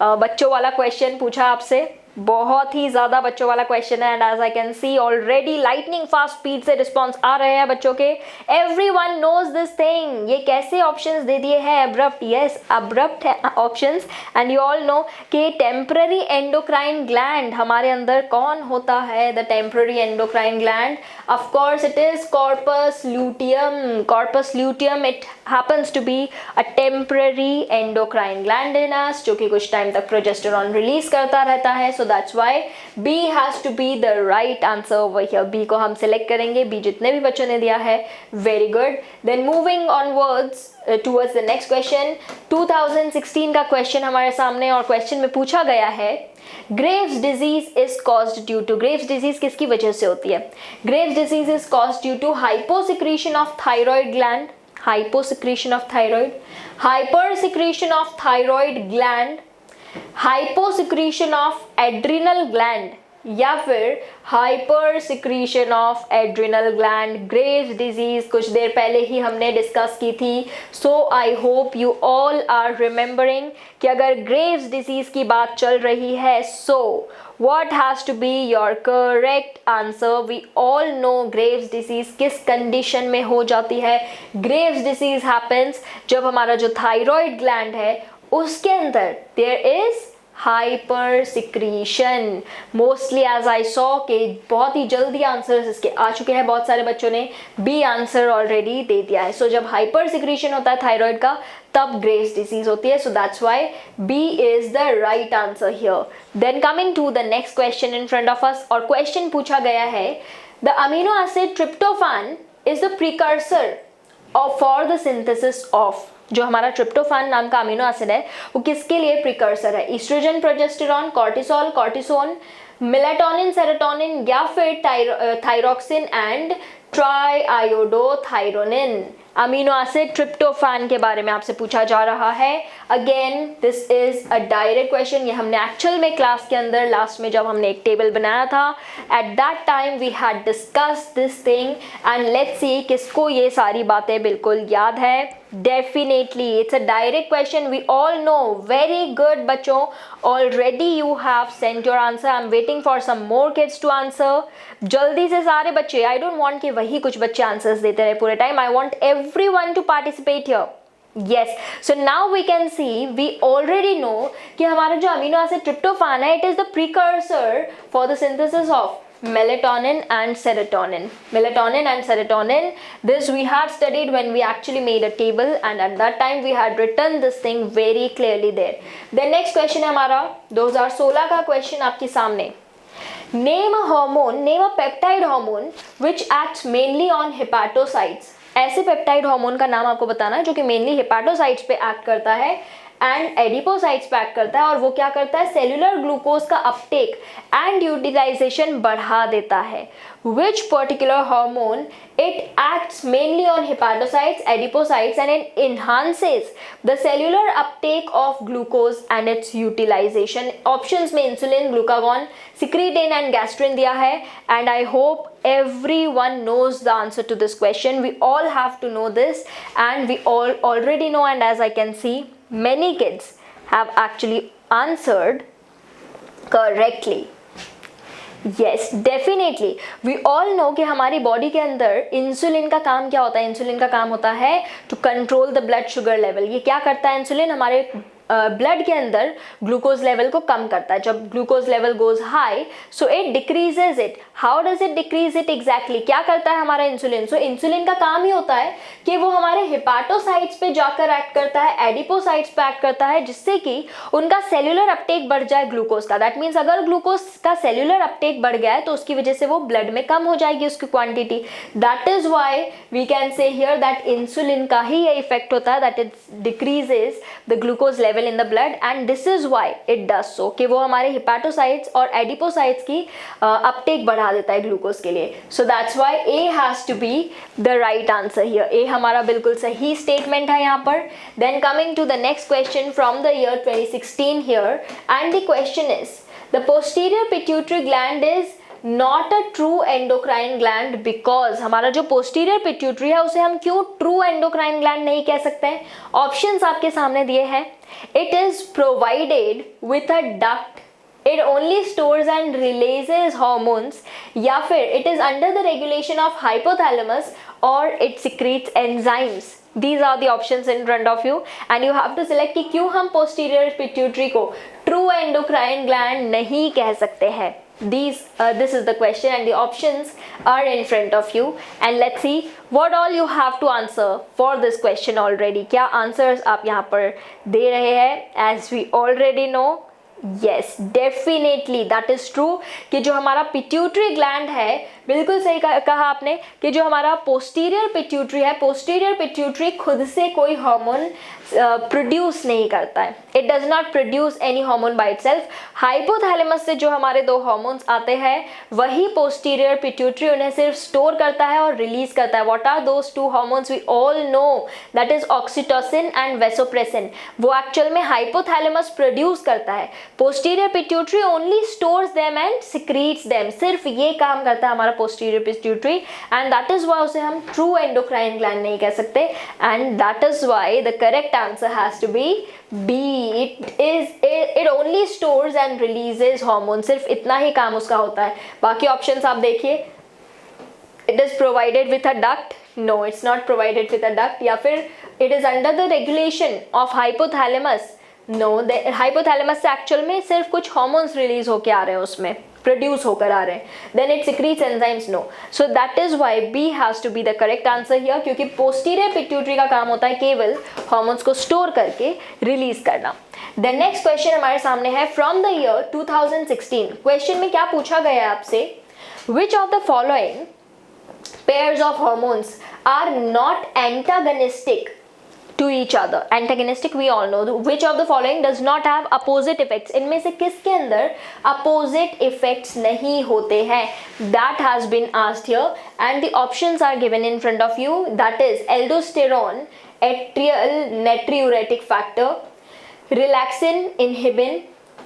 बच्चों वाला क्वेश्चन पूछा आपसे, बहुत ही ज़्यादा बच्चों वाला क्वेश्चन है and as I can see already lightning fast speed से रिस्पॉन्स आ रहे हैं बच्चों के. Everyone knows this thing. ये कैसे ऑप्शंस दे दिए हैं? अब्रप्ट. यस, अब्रप्ट है options and you all know कि टेम्पररी एंडोक्राइन ग्लैंड हमारे अंदर कौन होता है? The temporary endocrine gland, of course it is corpus luteum. Corpus luteum it happens to be a temporary endocrine gland in अस जो कि कुछ टाइम तक प्रोजेस्टेरॉन रिलीज करता रहता है. So that's why B has to be the right answer over here. B को हम सिलेक्ट करेंगे, बी जितने भी बच्चों ने दिया है, very good. Then moving onwards towards the next question, 2016 का क्वेश्चन हमारे सामने, और क्वेश्चन में पूछा गया है Graves disease is caused due to, Graves disease किसकी वजह से होती है? Graves disease is caused due to hyposecretion of thyroid gland, hyposecretion of thyroid, hypersecretion of thyroid gland, hyposecretion of adrenal gland, या फिर hyper secretion of adrenal gland. Graves disease कुछ देर पहले ही हमने डिस्कस की थी, so I hope you all are remembering कि अगर ग्रेव्स डिजीज की बात चल रही है, सो what has to be your correct answer? We all know Graves disease किस कंडीशन में हो जाती है। Graves disease happens जब हमारा जो थायराइड ग्लैंड है उसके अंदर there is hyper secretion. Mostly as I saw के बहुत ही जल्दी आंसर्स इसके आ चुके हैं, बहुत सारे बच्चों ने बी आंसर ऑलरेडी दे दिया है। सो जब हाइपर सिक्रीशन होता है थायराइड का, तब ग्रेव्स डिजीज होती है। So that's why B is the right answer here. Then coming to the next question in front of us, और क्वेश्चन पूछा गया है the amino acid tryptophan is the precursor for the synthesis of, जो हमारा ट्रिप्टोफैन नाम का अमीनो एसिड है वो किसके लिए प्रिकर्सर है? Estrogen, progesterone, cortisol, cortisone, melatonin, serotonin, या फिर thyroxine and triiodothyronine. Amino acid tryptophan के बारे में आपसे पूछा जा रहा है। Again this is a direct question, ये हमने एक्चुअल में क्लास के अंदर लास्ट में जब हमने एक टेबल बनाया था, at that time we had discussed this thing, and let's see किसको ये सारी बातें बिल्कुल याद है। Definitely it's a direct question, we all know. Very good बच्चों, already you have sent your answer. I am waiting for some more kids to answer. जल्दी से सारे बच्चे, आई डोंट वांट कि वही कुछ बच्चे आंसर्स देते रहे पूरे time, I want everyone to participate here. Yes, so now we can see, we already know कि हमारा जो अमीनो एसिड ट्रिप्टोफैन है, it is the precursor for the synthesis of melatonin and serotonin. Melatonin and serotonin, this we had studied when we actually made a table, and at that time we had written this thing very clearly there. The next question है हमारा 2016 का क्वेश्चन आपके सामने। Name a hormone, name a peptide hormone which acts mainly on hepatocytes. ऐसे पेप्टाइड हार्मोन का नाम आपको बताना है जो कि मेनली हेपाटोसाइट्स पे एक्ट करता है एंड एडिपोसाइट्स पे एक्ट करता है, और वो क्या करता है? सेल्यूलर ग्लूकोज का अपटेक एंड यूटिलाइजेशन बढ़ा देता है। Which particular hormone? It acts mainly on hepatocytes, adipocytes, and it enhances the cellular uptake of glucose and its utilization. Options में insulin, glucagon, secretin and gastrin दिया है, and I hope everyone knows the answer to this question. We all have to know this, and we all already know, and as I can see, many kids have actually answered correctly. Yes, definitely. We all know कि हमारी बॉडी के अंदर इंसुलिन का काम क्या होता है? इंसुलिन का काम होता है to control the blood sugar level. ये क्या करता है इंसुलिन? हमारे ब्लड के अंदर ग्लूकोज लेवल को कम करता है। जब glucose level goes high, so it decreases it. How does it decrease it exactly? क्या करता है हमारा इंसुलिन? सो इंसुलिन का काम ही होता है कि वो हमारे हेपाटोसाइट्स पे जाकर एक्ट करता है, एडिपोसाइट्स पे एक्ट करता है, जिससे कि उनका सेल्यूलर अपटेक बढ़ जाए ग्लूकोज का। दैट मीन्स अगर ग्लूकोज का सेल्यूलर अपटेक बढ़ गया है तो उसकी वजह से वो ब्लड में कम हो जाएगी उसकी quantity. That is why we can say here that insulin का ही ये इफेक्ट होता है, that it decreases the glucose level in the blood, and this is why it does so कि वो हमारे हेपाटोसाइट्स और एडिपोसाइट्स की अपटेक बढ़ा देता है ग्लूकोज के लिए। So that's why A has to be the right answer here. A हमारा बिल्कुल सही स्टेटमेंट है यहाँ पर। Then coming to the next question from the year 2016 here, and the question is the posterior pituitary gland is not a true endocrine gland because हमारा जो पोस्टीरियर पिट्यूटरी है उसे हम क्यों ट्रू एंडोक्राइन ग्लैंड नहीं कह सकते हैं? ऑप्शंस आपके सामने दिए हैं। It is provided with a duct, it only stores and releases hormones, या फिर it is under the regulation of hypothalamus, or it secretes enzymes. These are the options in front of you and you have to select कि क्यों हम posterior pituitary को true endocrine gland नहीं कह सकते हैं। This is the question and the options are in front of you, and let's see what all you have to answer for this question already. क्या answers आप यहाँ पर दे रहे हैं? As we already know, yes definitely that is true कि जो हमारा पिट्यूटरी ग्लैंड है, बिल्कुल सही कहा आपने कि जो हमारा पोस्टीरियर पिट्यूटरी है, पोस्टीरियर पिट्यूटरी खुद से कोई हार्मोन प्रोड्यूस नहीं करता है, it does not produce any hormone by itself. Hypothalamus से जो हमारे दो हार्मोन्स आते हैं वही पोस्टीरियर पिट्यूटरी उन्हें सिर्फ स्टोर करता है और रिलीज करता है। What are those two hormones? We all know that is oxytocin and vasopressin. वो एक्चुअल में हाइपोथैलेमस प्रोड्यूस करता है, posterior pituitary only stores them and secretes them. सिर्फ ये काम करता है हमारा posterior pituitary, and that is why उसे हम ट्रू एंडोक्राइन ग्लैंड नहीं कह सकते, and that is why the correct answer has to be B. It only stores and releases hormones. सिर्फ इतना ही काम उसका होता है। बाकी ऑप्शंस आप देखिए, it is provided with a duct. No, it's not provided with a duct. या फिर it is under the regulation of hypothalamus. No, the hypothalamus से एक्चुअल में सिर्फ कुछ hormones रिलीज होके आ रहे हैं, उसमें प्रोड्यूस होकर आ रहे हैं, then it secretes enzymes. No, so that is why B has to be the correct answer here, क्योंकि पोस्टीरियर पिट्यूटरी का काम होता है केवल हार्मोन्स को स्टोर करके रिलीज करना। द नेक्स्ट क्वेश्चन हमारे सामने है फ्रॉम द ईयर 2016। क्वेश्चन में क्या पूछा गया है आपसे? Which of the following pairs of hormones are not antagonistic to each other? Antagonistic we all know. Which of the following does not have opposite effects? इनमें से किसके अंदर opposite effects नहीं होते हैं? That has been asked here and the options are given in front of you. That is aldosterone, atrial natriuretic factor, relaxin, inhibin,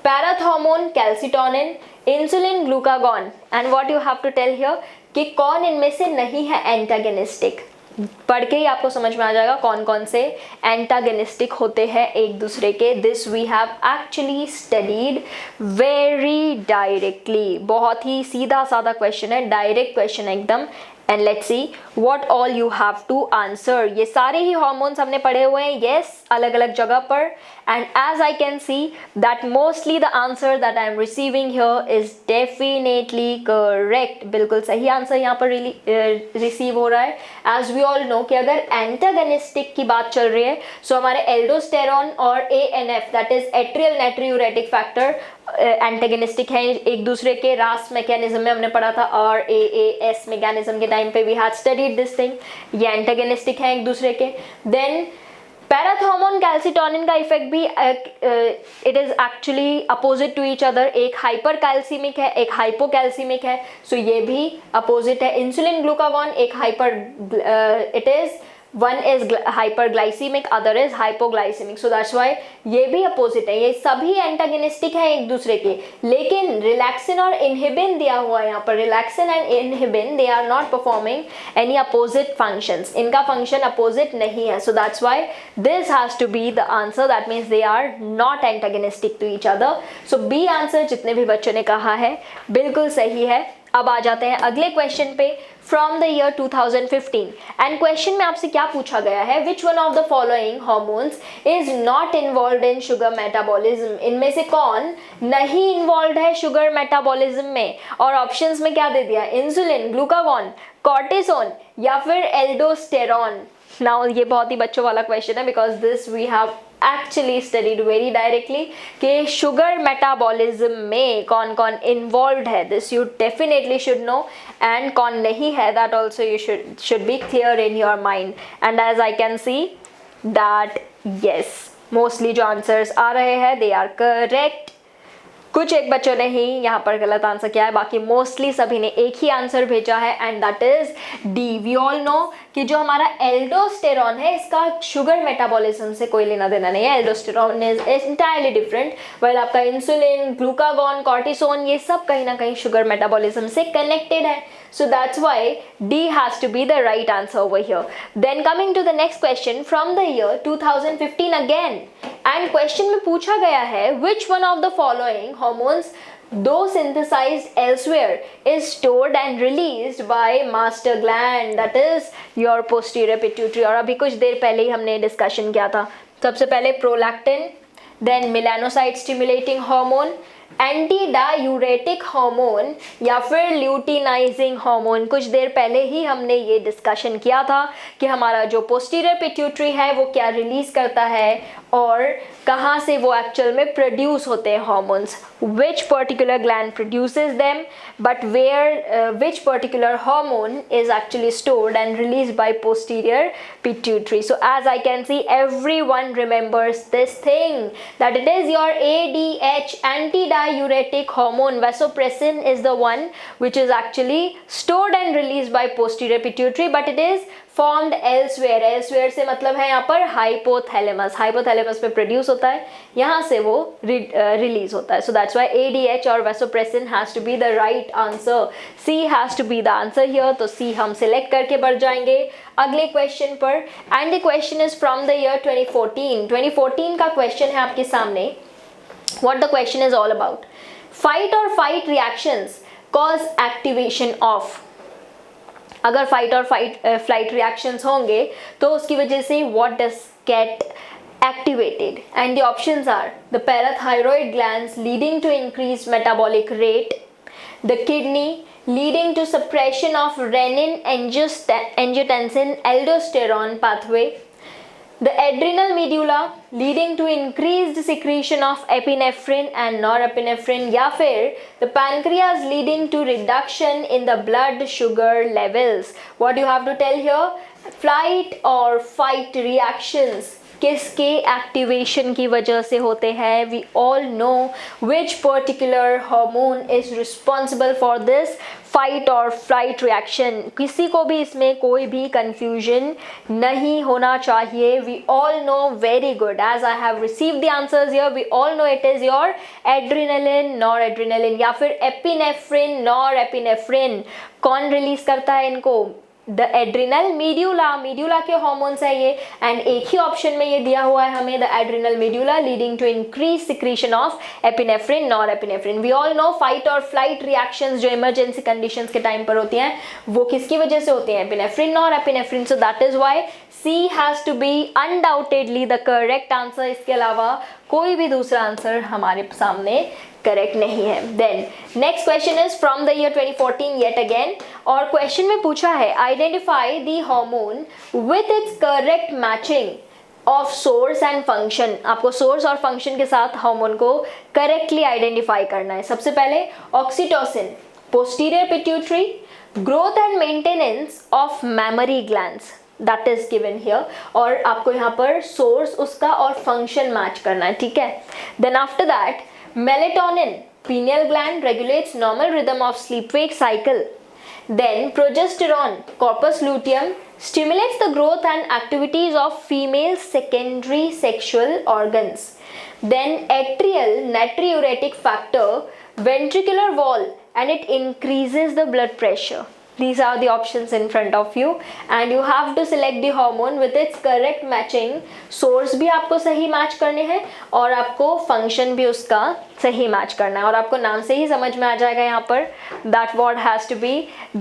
parathormone, calcitonin, insulin, glucagon. And what you have to tell here कि कौन इनमें से नहीं है एंटागनिस्टिक। पढ़ के ही आपको समझ में आ जाएगा कौन कौन से एंटागनिस्टिक होते हैं एक दूसरे के। This we have actually studied very directly. बहुत ही सीधा साधा क्वेश्चन है, डायरेक्ट क्वेश्चन है एकदम। And let's see what all you have to answer. ये सारे ही हॉर्मोन्स हमने पढ़े हुए हैं, यस, अलग अलग जगह पर। And as I can see that mostly the answer that I am receiving here is definitely correct. बिल्कुल सही आंसर यहाँ पर रिसीव हो रहा है। एज वी ऑल नो कि अगर एंटागनिस्टिक की बात चल रही है, सो हमारे एल्डोस्टेरॉन और ANF that is atrial natriuretic factor antagonistic है एक दूसरे के। रास मैकेनिज्म में हमने पढ़ा था, RAAS मैकेनिज्म के टाइम पे we had studied this thing. ये एंटागनिस्टिक है एक दूसरे के। देन पैराथॉर्मोन कैल्सिटोनिन का इफेक्ट भी it is actually opposite to each other. एक हाइपर कैल्सीमिक है, एक हाइपोकैल्सीमिक है, सो ये भी अपोजिट है। इंसुलिन ग्लूकागॉन एक hyper it is one is hyperglycaemic, other is hypoglycaemic, so that's why ये भी अपोजिट है। ये सभी एंटागनिस्टिक हैं एक दूसरे के, लेकिन रिलैक्सिन और इनहिबिन दिया हुआ है यहाँ पर। Relaxin and inhibin they are not performing any opposite functions, इनका फंक्शन अपोजिट नहीं है, so that's why this has to be the answer. That means they are not antagonistic to each other. So B answer जितने भी बच्चों ने कहा है बिल्कुल सही है। अब आ जाते हैं अगले क्वेश्चन पे from the year 2015। And question में आपसे क्या पूछा गया है? Which one of the following hormones is not involve in sugar metabolism? इनमें से कौन नहीं इन्वॉल्व है शुगर मेटाबॉलिज्म में? और ऑप्शंस में क्या दे दिया? इंसुलिन, ग्लूकागॉन, कॉर्टिसोन या फिर एल्डोस्टेरॉन। नाउ ये बहुत ही बच्चों वाला क्वेश्चन है because this we have actually studied very directly कि शुगर मेटाबॉलिज्म में कौन कौन इन्वॉल्व है। This you definitely should know, and कौन नहीं है that also you should be clear in your mind. And as I can see that yes mostly जो आंसर्स आ रहे हैं दे आर करेक्ट। कुछ एक बच्चों ने ही यहाँ पर गलत आंसर किया है, बाकी मोस्टली सभी ने एक ही आंसर भेजा है and that is D. We all know कि जो हमारा एल्डोस्टेरॉन है इसका शुगर मेटाबॉलिज्म से कोई लेना देना नहीं है। Aldosterone is entirely different, well आपका इंसुलिन, ग्लूकागॉन, कॉर्टिसोन ये सब कहीं ना कहीं शुगर मेटाबॉलिज्म से कनेक्टेड है। So that's why D has to be the right answer over here. Then coming to the next question from the year 2015 again. And question में पूछा गया है which one of the following hormones though synthesized elsewhere is stored and released by master gland, that is your posterior pituitary। और अभी कुछ देर पहले ही हमने डिस्कशन किया था। सबसे पहले prolactin, then melanocyte stimulating hormone, anti diuretic hormone या फिर ल्यूटिनाइजिंग हार्मोन। कुछ देर पहले ही हमने ये डिस्कशन किया था कि हमारा जो पोस्टीरियर पिट्यूटरी है वो क्या रिलीज करता है और कहाँ से वो एक्चुअल में प्रोड्यूस होते हैं hormones, which particular gland produces them, but where which particular hormone is actually stored and released by posterior pituitary. So as I can see, everyone remembers this thing, that it is your ADH, antidiuretic hormone. Vasopressin is the one which is actually stored and released by posterior pituitary, but it is formed elsewhere. Elsewhere से मतलब है यहाँ पर हाइपोथैलेमस. हाइपोथैलेमस में प्रोड्यूस होता है, यहाँ से वो रिलीज होता है. So that's why ADH और vasopressin has to be the right answer. C has to be the answer here. तो C हम सिलेक्ट करके बढ़ जाएंगे अगले क्वेश्चन पर. And the question is from the year 2014. 2014 का क्वेश्चन है आपके सामने. What the question is all about? Fight or flight reactions cause activation of. अगर फाइट और फ्लाइट रिएक्शंस होंगे तो उसकी वजह से what does get activated, and the options are the parathyroid glands leading to increased metabolic rate, the kidney leading to suppression of renin angiotensin aldosterone pathway, the adrenal medulla leading to increased secretion of epinephrine and norepinephrine, या फिर the pancreas leading to reduction in the blood sugar levels. What you have to tell here? Flight or fight reactions किसके एक्टिवेशन की वजह से होते हैं? We all know which particular hormone is responsible for this fight और फ्लाइट रिएक्शन. किसी को भी इसमें कोई भी कंफ्यूजन नहीं होना चाहिए. We all know very good, as I have received the answers here, we all know it is your adrenaline, nor adrenaline या फिर एपिनेफ्रिन, नॉर एपिनेफ्रिन. कौन रिलीज करता है इनको? The adrenal मीड्यूला. मीड्यूला के हॉर्मोन्स है ये, एंड एक ही ऑप्शन में ये दिया हुआ है हमें, the adrenal medulla leading to increase secretion of epinephrine, nor epinephrine. We all know fight और फ्लाइट रिएक्शंस जो इमरजेंसी कंडीशंस के टाइम पर होती हैं वो किसकी वजह से होती हैं? Epinephrine, nor epinephrine. So that is why C has to be undoubtedly the correct answer. इसके अलावा कोई भी दूसरा आंसर हमारे सामने करेक्ट नहीं है. Then next question is from the year 2014 yet again, और क्वेश्चन में पूछा है identify the hormone with its correct matching of source and function. आपको सोर्स और फंक्शन के साथ हार्मोन को करेक्टली आइडेंटिफाई करना है. सबसे पहले oxytocin, posterior pituitary, growth and maintenance of memory glands, that is given here. और आपको यहाँ पर सोर्स उसका और फंक्शन मैच करना है, ठीक है. Then after that melatonin, pineal gland regulates normal rhythm of sleep-wake cycle. Then progesterone, corpus luteum, stimulates the growth and activities of female secondary sexual organs. Then atrial natriuretic factor, ventricular wall, and it increases the blood pressure. These are the options in front of you and you have to select the hormone with its correct matching. Source भी आपको सही मैच करने हैं और आपको function भी उसका सही मैच करना है, और आपको नाम से ही समझ में आ जाएगा यहाँ पर that what has to be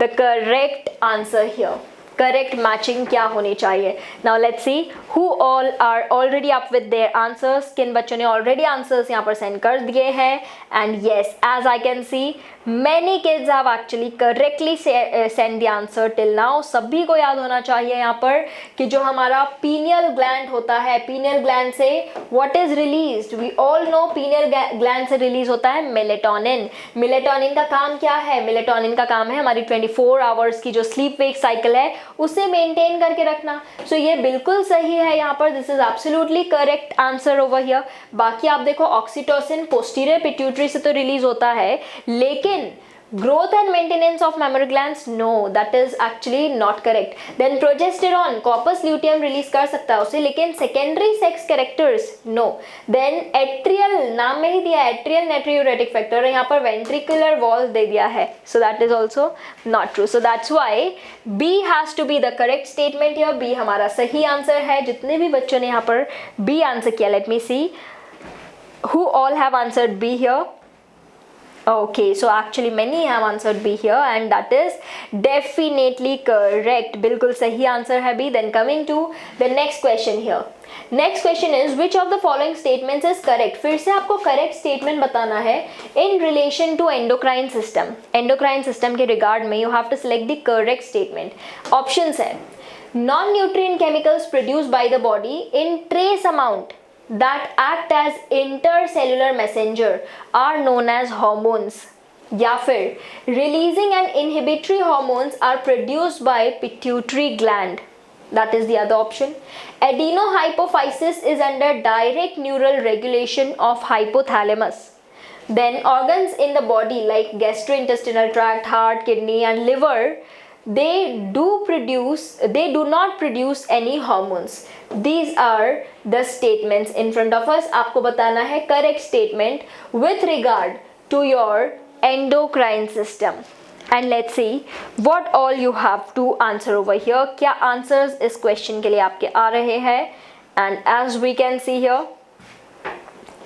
the correct answer here. Correct matching क्या होनी चाहिए? Now let's see who all are already up with their answers. किन बच्चों ने ऑलरेडी आंसर्स यहाँ पर सेंड कर दिए हैं? And yes, as I can see many kids have actually correctly send the answer till now. सभी को याद होना चाहिए यहाँ पर कि जो हमारा पीनियल ग्लैंड होता है, पीनियल ग्लैंड से what is released? We all know pineal gland से रिलीज होता है मेलेटोनिन. मेलेटोनिन का काम क्या है? मेलेटोनिन का काम है हमारी 24 आवर्स की जो स्लीप वेक साइकिल है उसे मेंटेन करके रखना. सो ये बिल्कुल सही है यहाँ पर. This is absolutely correct answer over here. बाकी आप देखो ऑक्सीटोसिन पोस्टीरियर पिट्यूटरी से तो रिलीज होता है, लेकिन growth and maintenance of mammary glands, no, that is actually not correct. Then progesterone, corpus luteum release कर सकता है उसे, लेकिन secondary sex characters, no. Then atrial, नाम में ही दिया है atrial natriuretic factor, यहाँ पर ventricular wall दे दिया है, so that is also not true. So that's why B has to be the correct statement here. B हमारा सही आंसर है. जितने भी बच्चों ने यहाँ पर B आंसर किया, let me see who all have answered B here. Okay, so actually many have answered B here, and that is definitely correct. बिल्कुल सही आंसर है B. Then coming to the next question here. Next question is which of the following statements is correct? फिर से आपको correct statement बताना है in relation to endocrine system. Endocrine system के regard में you have to select the correct statement. Options है non-nutrient chemicals produced by the body in trace amount that act as intercellular messenger are known as hormones. या फिर releasing and inhibitory hormones are produced by pituitary gland. That is the other option. Adenohypophysis is under direct neural regulation of hypothalamus. Then organs in the body like gastrointestinal tract, heart, kidney and liver, they do not produce any hormones. These are the statements in front of us. आपको बताना है correct statement with regard to your endocrine system. And let's see what all you have to answer over here. क्या answers इस question के लिए आपके आ रहे हैं? And as we can see here,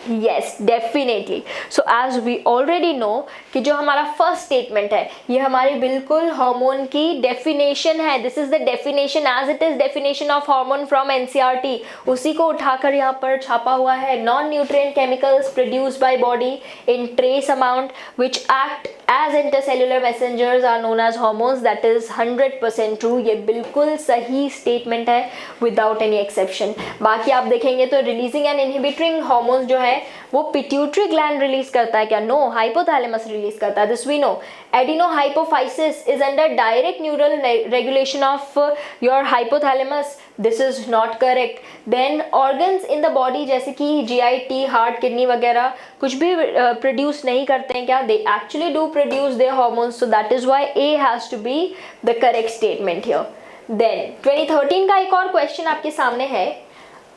yes, definitely. So as we already know कि जो हमारा first statement है ये हमारी बिल्कुल hormone की definition है. This is the definition as it is definition of hormone from NCERT. उसी को उठाकर यहाँ पर छापा हुआ है. Non-nutrient chemicals produced by body in trace amount which act as intercellular messengers are known as hormones. That is 100% true. ये बिल्कुल सही statement है without any exception. बाकी आप देखेंगे तो releasing and inhibiting hormones जो है वो पिट्यूटरी ग्लैंड रिलीज करता है क्या? नो, हाइपोथैलेमस रिलीज करता है. This we know. Adenohypophysis is under direct neural regulation of your hypothalamus. This is not correct. Then organs in the body जैसे कि जीआईटी, हार्ट, किडनी वगैरह कुछ भी प्रोड्यूस नहीं करते हैं क्या? They actually do produce their hormones. So that is why A has to be the correct statement here. Then 2013 का एक और क्वेश्चन आपके सामने है.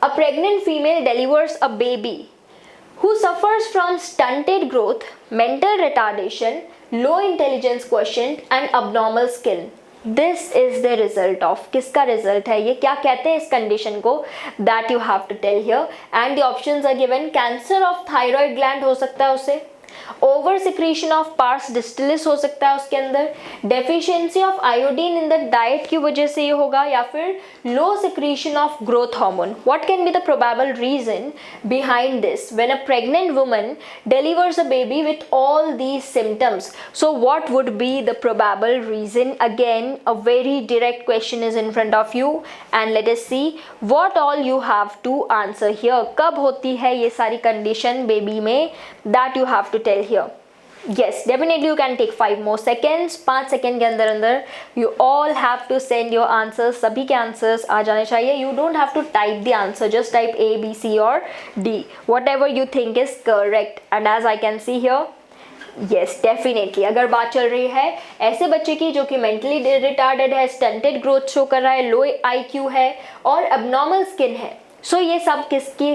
A pregnant female delivers a baby who suffers from stunted growth, mental retardation, low intelligence quotient and abnormal skin. This is the result of किसका result है ये? क्या कहते हैं इस condition को? That you have to tell here. And the options are given. Cancer of thyroid gland हो सकता है उसे, over secretion of pars distalis हो सकता है उसके अंदर, deficiency of iodine in the diet की वजह से ये होगा, या फिर low secretion of growth hormone. What can be the probable reason behind this when a pregnant woman delivers a baby with all these symptoms? So what would be the probable reason? Again, a very direct question is in front of you and let us see what all you have to answer here. कब होती है ये सारी condition baby में? That you have to tell here. Yes, definitely you can take 5 more seconds. 5 second के अंदर अंदर you all have to send your answers. सभी के answers आ जाने चाहिए. You don't have to type the answer, just type A, B, C or D, whatever you think is correct. And as I can see here, yes, definitely अगर बात चल रही है ऐसे बच्चे की जो कि मेंटली रिटार्डेड है, स्टंटेड ग्रोथ शो कर रहा है, लो IQ है और abnormal skin है. सो ये सब किसकी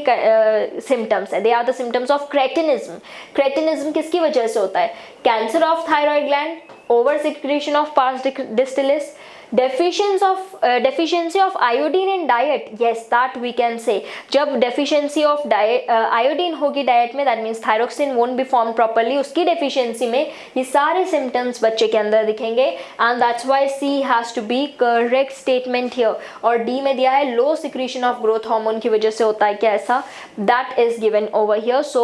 सिम्टम्स है? They are the symptoms of cretinism. Cretinism किसकी वजह से होता है? Cancer of thyroid gland, over secretion of pars distalis, deficiency of iodine in diet. Yes, that we can say. जब deficiency of iodine होगी डाइट में, that means thyroxine won't be formed properly. उसकी deficiency में ये सारे symptoms बच्चे के अंदर दिखेंगे and that's why C has to be correct statement here. और D में दिया है low secretion of growth hormone की वजह से होता है क्या ऐसा? That is given over here. So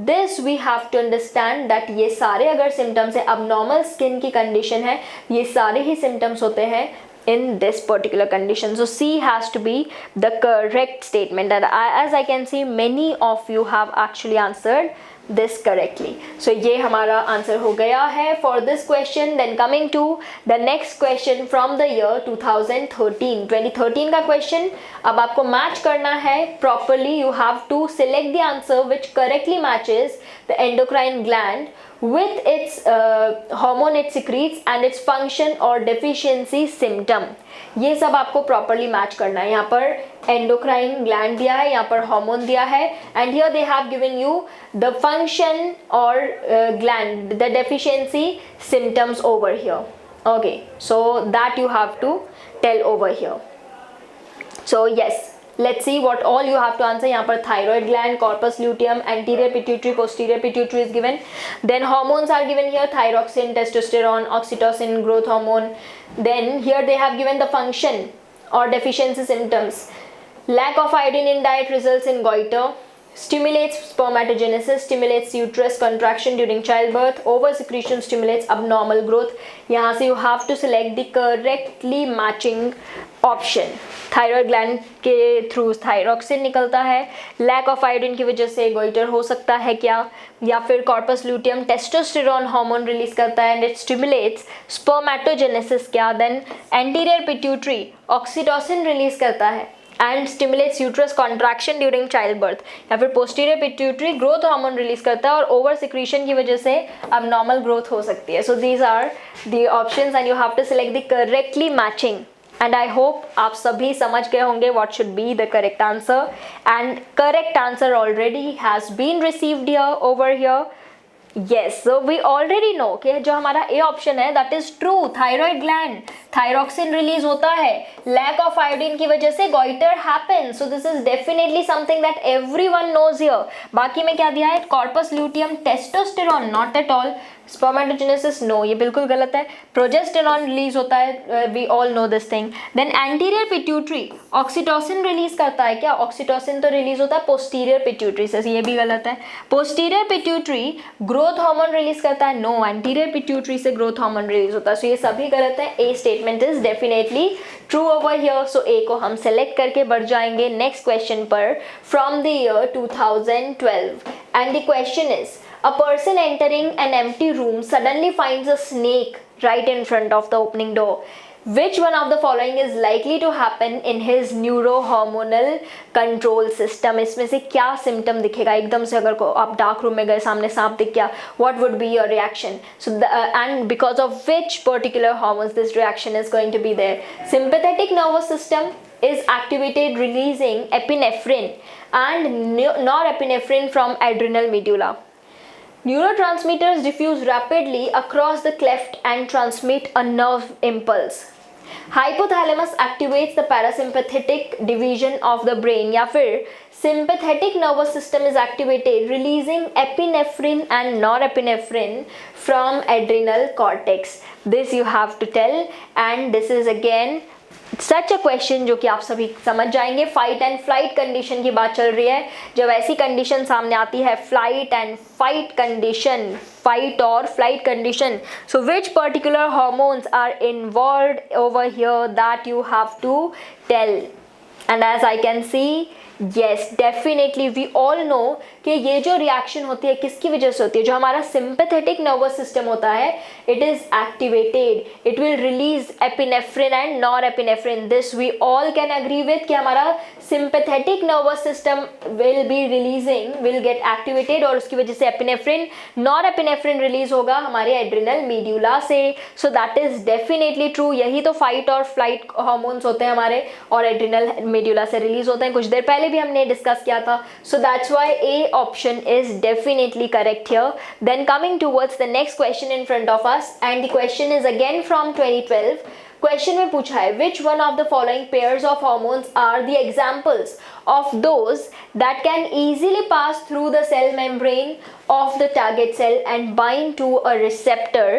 this we have to understand that ये सारे अगर symptoms है, abnormal skin की condition है, ये सारे ही symptoms होते हैं in this particular condition. So C has to be the correct statement. And as I can see, many of you have actually answered this correctly. So ये हमारा आंसर हो गया है for this question. Then coming to the next question from the year 2013. 2013 का question. अब आपको match करना है properly. You have to select the answer which correctly matches the endocrine gland with its hormone it secretes and its function or deficiency symptom. ये सब आपको properly match करना है. यहाँ पर endocrine gland दिया है, यहाँ पर hormone दिया है, and here they have given you the function or gland, the deficiency symptoms over here. Okay, so that you have to tell over here. So yes, Let's see what all you have to answer. यहाँ पर thyroid gland, corpus luteum, anterior pituitary, posterior pituitary is given. Then hormones are given here: thyroxine, testosterone, oxytocin, growth hormone. Then here they have given the function or deficiency symptoms. Lack of iodine in diet results in goiter. Stimulates spermatogenesis, stimulates uterus contraction during childbirth. Over secretion stimulates abnormal growth. यहाँ से you have to select the correctly matching option. Thyroid gland के थ्रू थायरॉक्सिन निकलता है. लैक ऑफ आयोडीन की वजह से गोइटर हो सकता है क्या? या फिर corpus luteum testosterone hormone release करता है एंड इट स्टिमुलेट्स स्पर्मेटोजेनेसिस क्या? Then anterior pituitary oxytocin release करता है and stimulates uterus contraction during child birth. या फिर posterior pituitary growth hormone release करता है और ओवर सिक्रीशन की वजह से अबनॉर्मल ग्रोथ हो सकती है. So these are the options and you have to select the correctly matching. And I hope आप सभी समझ गए होंगे what should be the correct answer. And correct answer already has been received here over here. Yes, so we already know कि जो हमारा ए ऑप्शन है that is true. Thyroid gland thyroxine release होता है, लैक ऑफ आयोडीन की वजह से goitre happens. So this is definitely something that everyone knows here. बाकी में क्या दिया है? Corpus luteum testosterone not at all. Spermatogenesis no, ये बिल्कुल गलत है. प्रोजेस्टेरॉन रिलीज होता है, we all know this thing. Then anterior pituitary oxytocin release करता है क्या? ऑक्सीटोसिन तो रिलीज होता है पोस्टीरियर पिट्यूटरी से, ये भी गलत है. Posterior pituitary growth hormone release करता है, नो. एंटीरियर पिट्यूटरी से ग्रोथ हार्मोन रिलीज होता है. सो ये सभी गलत है. A statement is definitely true over here. So A को हम सेलेक्ट करके बढ़ जाएंगे नेक्स्ट क्वेश्चन पर from the year 2012. And the question is: a person entering an empty room suddenly finds a snake right in front of the opening door. Which one of the following is likely to happen in his neurohormonal control system? इसमें से क्या सिम्टम दिखेगा? एकदम से अगर आप डार्क रूम में गए, सामने सांप दिख गया, what would be your reaction? So and because of which particular hormones this reaction is going to be there? Sympathetic nervous system is activated releasing epinephrine and norepinephrine from adrenal medulla. Neurotransmitters diffuse rapidly across the cleft and transmit a nerve impulse. Hypothalamus activates the parasympathetic division of the brain. या फिर sympathetic nervous system is activated releasing epinephrine and norepinephrine from adrenal cortex. This you have to tell, and this is again such a question जो कि आप सभी समझ जाएंगे. फाइट एंड फ्लाइट कंडीशन की बात चल रही है. जब ऐसी कंडीशन सामने आती है, flight and fight condition, fight और flight condition, so which particular hormones are involved over here that you have to tell. And as I can see, yes definitely we all know कि ये जो रिएक्शन होती है किसकी वजह से होती है? जो हमारा सिंपैथेटिक नर्वस सिस्टम होता है, it is activated, it will release epinephrine and norepinephrine. This we all can agree with कि हमारा sympathetic nervous system will be releasing, will get activated और उसकी वजह से एपिनेफ्रिन नॉरएपिनेफ्रिन रिलीज होगा हमारे एड्रिनल मीड्यूला से. सो दैट इज डेफिनेटली ट्रू. यही तो फाइट और फ्लाइट हार्मोन्स होते हैं हमारे और एड्रिनल मीड्यूला से रिलीज होते हैं. कुछ देर पहले भी हमने डिस्कस किया था. सो that's why A option is definitely correct here. Then coming towards the next question in front of us, and the question is again from 2012. Question में पूछा है: which one of the following pairs of hormones are the examples of those that can easily pass through the cell membrane of the target cell and bind to a receptor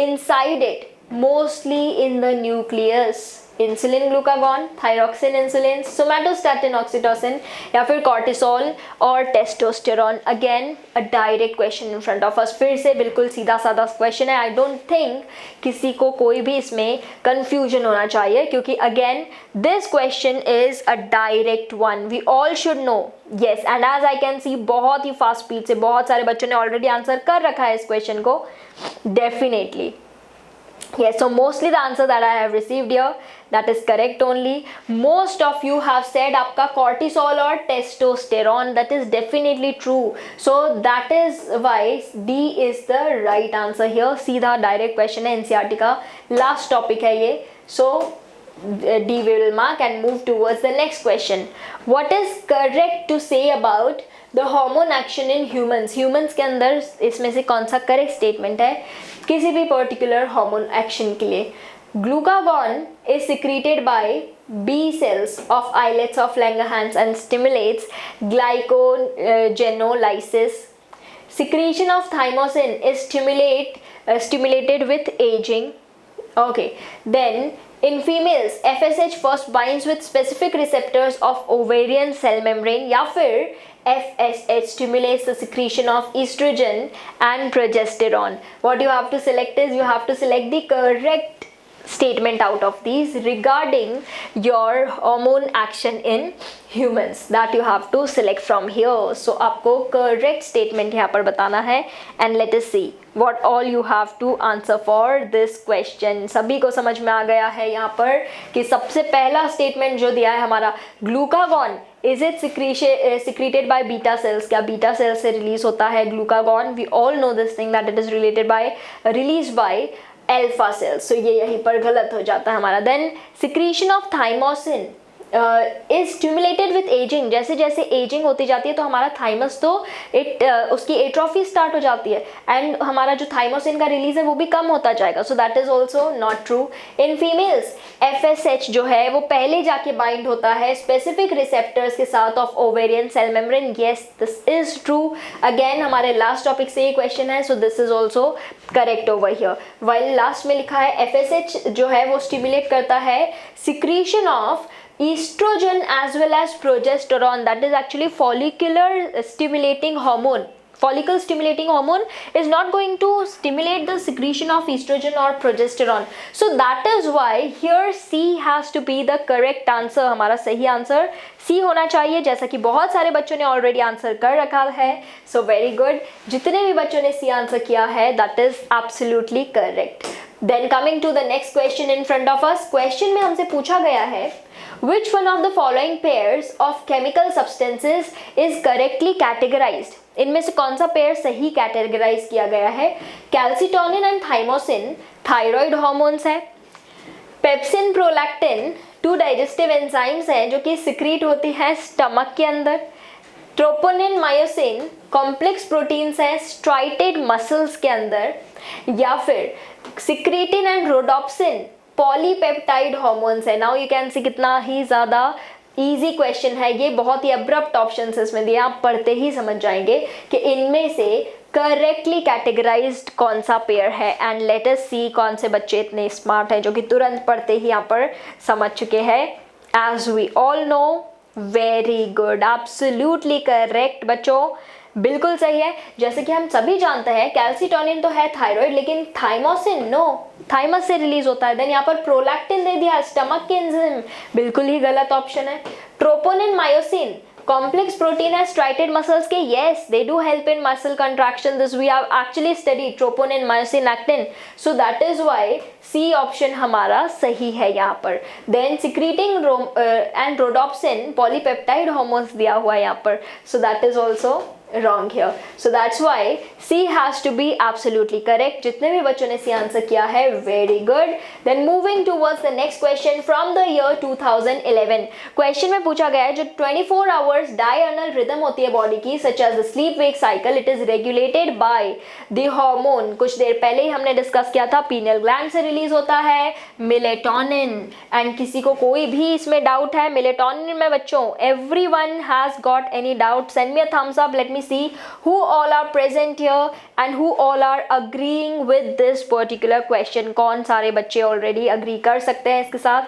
inside it, mostly in the nucleus? Insulin glucagon, thyroxine insulin, somatostatin oxytocin, या फिर कॉर्टिसोल और testosterone. Again a direct question in front of अस. फिर से बिल्कुल सीधा साधा क्वेश्चन है. आई डोंट थिंक किसी को कोई भी इसमें कंफ्यूजन होना चाहिए, क्योंकि again this question is a direct one. We all should know. Yes, and as I can see बहुत ही फास्ट स्पीड से बहुत सारे बच्चों ने ऑलरेडी आंसर कर रखा है इस क्वेश्चन को. Definitely yes, so mostly the answer that I have received here, that is correct only. Most of you have said आपका cortisol और testosterone, that is definitely true. So that is why D is the right answer here. सीधा direct question है, NCERT का last topic है ये. So D we will mark and move towards the next question. What is correct to say about the hormone action in humans? Humans के अंदर इसमें से कौन सा correct statement है किसी भी पर्टिकुलर हार्मोन एक्शन के लिए? Glucagon is secreted by B cells of islets of Langerhans and stimulates glycogenolysis. Secretion of thymosin is stimulated with aging. Okay, then in females FSH first binds with specific receptors of ovarian cell membrane, या फिर FSH stimulates the secretion of estrogen and progesterone. What you have to select is, you have to select the correct statement out of these regarding your hormone action in humans, that you have to select from here. So आपको correct statement यहाँ पर बताना है, and let us see what all you have to answer for this question. सभी को समझ में आ गया है यहाँ पर कि सबसे पहला statement जो दिया है हमारा, glucagon is it secreted by beta cells? क्या बीटा सेल्स से रिलीज होता है glucagon? We all know this thing that it is released by alpha cells. So ये यहीं पर गलत हो जाता है हमारा. Then secretion of thymosin is stimulated with ageing. जैसे जैसे एजिंग होती जाती है तो हमारा थाइमस तो उसकी एट्रोफी स्टार्ट हो जाती है, एंड हमारा जो थाइमोसिन का रिलीज है वो भी कम होता जाएगा. सो that is also not true. In females FSH जो है वो पहले जाके बाइंड होता है स्पेसिफिक रिसेप्टर्स के साथ of ovarian cell membrane. Yes, this is true. Again हमारे लास्ट टॉपिक से ये क्वेश्चन है, so this is also correct over here. While last में लिखा है FSH जो है वो स्टिमुलेट करता है secretion of estrogen as well as progesterone, that is actually follicular stimulating hormone. Follicle stimulating hormone is not going to stimulate the secretion of estrogen or progesterone. So that is why here C has to be the correct answer. हमारा सही आंसर C होना चाहिए, जैसा कि बहुत सारे बच्चों ने ऑलरेडी आंसर कर रखा है. So very good. जितने भी बच्चों ने C आंसर किया है that is absolutely correct. Then coming to the next question in front of us. Question में हमसे पूछा गया है, which one of the following pairs of chemical substances is correctly categorized? इनमें से कौन सा पेयर सही कैटेगराइज किया गया है? Calcitonin and thymosin thyroid hormones है. पेप्सिन प्रोलैक्टिन 2 डाइजेस्टिव एंजाइम्स हैं जो कि सिक्रीट होती हैं स्टमक के अंदर. ट्रोपोनिन मायोसिन कॉम्प्लेक्स प्रोटीन्स हैं स्ट्राइटेड मसल्स के अंदर. या फिर secretin and rhodopsin polypeptide hormones है. नाउ यू कैन सी कितना ही ज़्यादा इजी क्वेश्चन है ये, बहुत ही अब्रप्ट ऑप्शंस इसमें दिए, आप पढ़ते ही समझ जाएंगे कि इनमें से करेक्टली कैटेगराइज्ड कौन सा पेयर है. एंड लेट अस सी कौन से बच्चे इतने स्मार्ट हैं जो कि तुरंत पढ़ते ही यहाँ पर समझ चुके हैं. As we all know, very good, absolutely correct बच्चों, बिल्कुल सही है. जैसे कि हम सभी जानते हैं कैल्सिटोनिन तो है थायराइड, लेकिन थाइमोसिन नो, थाइमस से रिलीज होता है. देन यहाँ पर प्रोलैक्टिन दे दिया स्टमक के एंजाइम, बिल्कुल ही गलत ऑप्शन है. ट्रोपोनिन मायोसिन कॉम्प्लेक्स प्रोटीन है स्ट्राइटेड मसल्स के. Yes, they do help in muscle contraction. This we have actually studied troponin myosin actin. So that is why C option हमारा सही है यहाँ पर. Then secreting and rhodopsin polypeptide hormones दिया हुआ है यहाँ पर. So that is also wrong here. So that's why C has to be absolutely correct. जितने भी बच्चों ने C आंसर किया है, very good. Then moving towards the next question from the year 2011. Question में पूछा गया है जो 24 hours diurnal rhythm होती है बॉडी की, such as the sleep wake cycle, it is regulated by the hormone. कुछ देर पहले ही हमने डिस्कस किया था, पीनियल ग्लैंड से रिलीज होता है मेलेटोनिन. एंड किसी को कोई भी इसमें डाउट है मेलेटोनिन में बच्चों? everyone has got any doubt? Send me a thumbs up. Let me see who all are present here and who all are agreeing with this particular question. कौन सारे बच्चे already agree कर सकते हैं इसके साथ?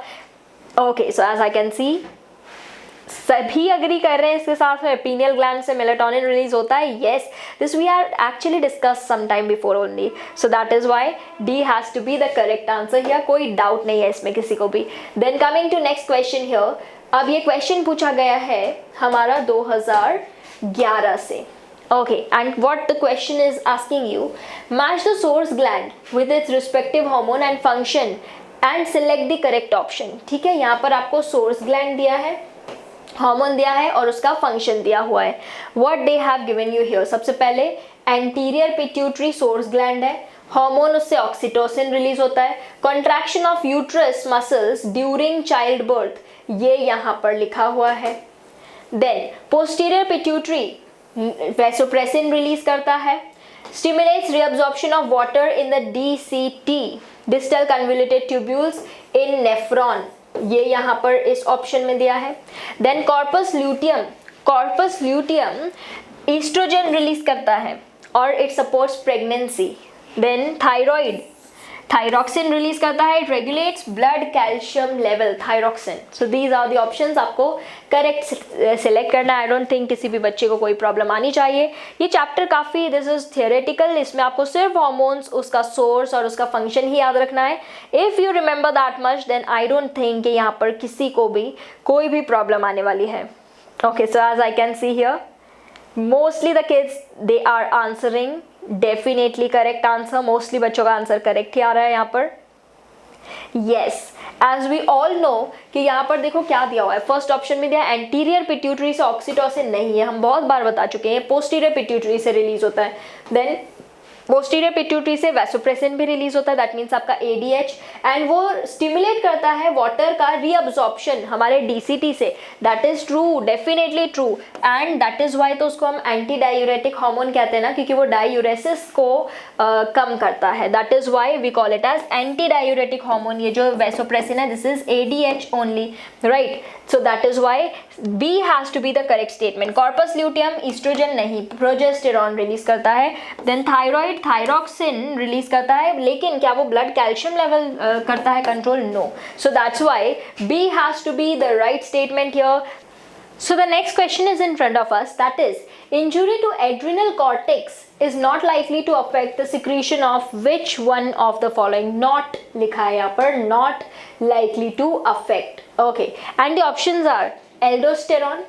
Okay, so as I can see सभी अग्री कर रहे हैं इसके साथ में. पीनियल ग्लैंड से मेलेटोनिन रिलीज होता है. Yes, this we are actually discuss some time before only. So that is why D has to be the correct answer here. कोई डाउट नहीं है इसमें किसी को भी. Then coming to next question here. अब ये क्वेश्चन पूछा गया है हमारा 2011 से. Okay, and what the question is asking you, match the source gland with its respective hormone and function and select the correct option. ठीक है, यहाँ पर आपको source gland दिया है, हार्मोन दिया है और उसका फंक्शन दिया हुआ है. What they have given you here, सबसे पहले anterior pituitary source gland है, हार्मोन उससे ऑक्सीटोसिन रिलीज होता है. Contraction of uterus muscles during child birth, ये यहाँ पर लिखा हुआ है. Then posterior pituitary vasopressin release करता है. Stimulates reabsorption of water in the DCT distal convoluted tubules in nephron. ये यहाँ पर इस ऑप्शन में दिया है। Then corpus luteum estrogen release करता है और it supports pregnancy. Then thyroxine release करता है, it regulates blood calcium level, thyroxine. So these are the options, आपको करेक्ट सिलेक्ट करना है। आई डोंट थिंक किसी भी बच्चे को कोई प्रॉब्लम आनी चाहिए। ये चैप्टर काफ़ी, दिस इज थियोरेटिकल, इसमें आपको सिर्फ हार्मोन्स, उसका सोर्स और उसका फंक्शन ही याद रखना है। If you remember that much then I don't think कि यहाँ पर किसी को भी कोई भी प्रॉब्लम आने वाली है। Okay, so as I can see here mostly the kids they are answering definitely correct answer. Mostly बच्चों का आंसर करेक्ट ही आ रहा है यहाँ पर। Yes, as we all know कि यहाँ पर देखो क्या दिया हुआ है। फर्स्ट ऑप्शन में दिया एंटीरियर पिट्यूटरी से ऑक्सीटोसिन नहीं है, हम बहुत बार बता चुके हैं, पोस्टीरियर पिट्यूटरी से रिलीज होता है। देन पोस्टीरियर पिट्यूटरी से वैसोप्रेसिन भी रिलीज होता है, दैट मीन्स आपका ADH, एंड वो स्टिमुलेट करता है वाटर का रीअब्जॉर्प्शन हमारे DCT से। That is true, definitely true, and that is why तो उसको हम एंटी डायूरेटिक हार्मोन कहते हैं ना, क्योंकि वो डायूरेसिस को कम करता है। That is why we call it as anti diuretic hormone. ये जो वैसोप्रेसिन है this is ADH only, right? So that is why B has to be the correct statement. Corpus luteum estrogen नहीं, प्रोजेस्टेरॉन रिलीज करता है। देन थायरॉक्सिन रिलीज करता है, लेकिन क्या वो ब्लड कैल्शियम लेवल करता है control? No. So that's why B has to be the right statement here. So the next question is in front of us, that is injury to adrenal cortex is not likely to affect the secretion of which one of the following? Not लिखा है यहाँ पर, not likely to affect. Okay, and the options are aldosterone,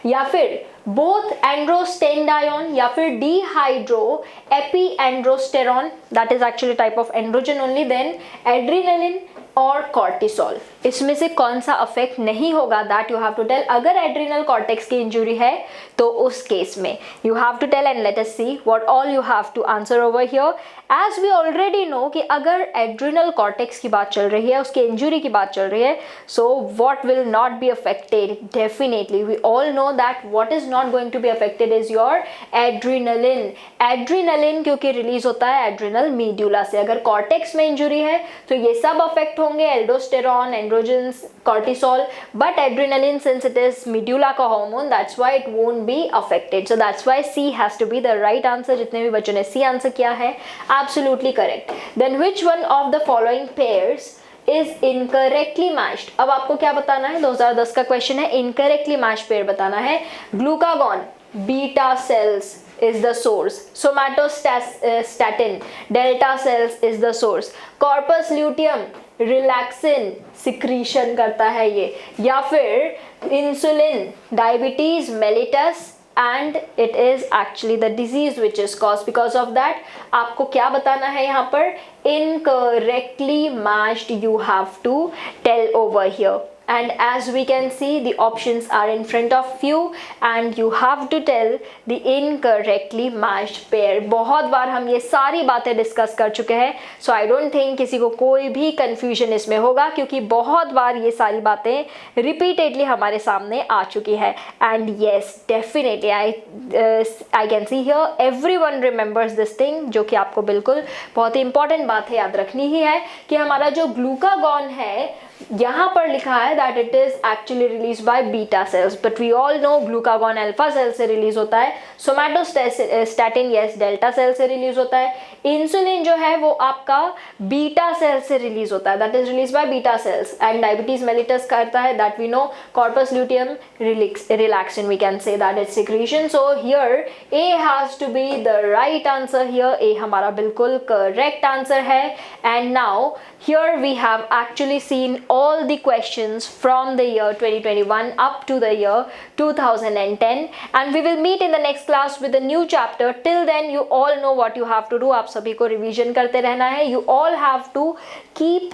या फिर बोथ एंड्रोस्टेंडायोन, या फिर dehydroepiandrosterone, that is actually type of androgen only. Then adrenaline और कॉर्टिसोल, इसमें से कौन सा अफेक्ट नहीं होगा? That you have to tell. अगर एड्रिनल कॉर्टेक्स की इंजुरी है तो उस केस में you have to tell, and let us see what all you have to answer over here. As we already know कि अगर एड्रिनल कॉर्टेक्स की बात चल रही है, उसके इंजुरी की बात चल रही है, so what will not be affected? Definitely we all know that what is not going to be affected is your adrenaline. Adrenaline क्योंकि रिलीज होता है एड्रिनल मीड्यूला से। अगर कॉर्टेक्स में इंजुरी है तो ये सब अफेक्ट होंगे, aldosterone, androgens, cortisol, but adrenaline, since it is medulla का hormone, that's why it won't be affected. So that's why C has to be the right answer. जितने भी बच्चों ने C आंसर किया है, absolutely correct. Then which one of the following pairs is incorrectly matched? अब आपको क्या बताना है? 2010 का क्वेश्चन है, incorrectly matched पेयर बताना है। Glucagon, beta cells is the source. Somatostatin, delta cells is the source. Corpus luteum, relaxin secretion करता है ये, या फिर insulin, diabetes mellitus, and it is actually the disease which is caused because of that. आपको क्या बताना है यहाँ पर? Incorrectly matched you have to tell over here. And as we can see, the options are in front of you and you have to tell the incorrectly matched pair. बहुत बार हम ये सारी बातें डिस्कस कर चुके हैं, so I don't think किसी को कोई भी confusion इसमें होगा, क्योंकि बहुत बार ये सारी बातें repeatedly हमारे सामने आ चुकी है। And yes, definitely I can see here everyone remembers this thing, जो कि आपको बिल्कुल बहुत ही important बात है, याद रखनी ही है कि हमारा जो ग्लूकागॉन है यहाँ पर लिखा है that it is actually released by beta cells, but we all know glucagon alpha cell से रिलीज होता है। somatostatin yes delta cell से रिलीज होता है। इंसुलिन जो है वो आपका बीटा सेल से रिलीज होता है, that is released by beta cells, and diabetes mellitus करता है, that we know corpus luteum relaxin, we can say that it's secretion. So here A has to be the right answer here. A हमारा बिल्कुल correct answer है। And now here we have actually seen all the questions from the year 2021 up to the year 2010, and we will meet in the next class with a new chapter. Till then you all know what you have to do. आप सभी को रिवीजन करते रहना है। You all have to keep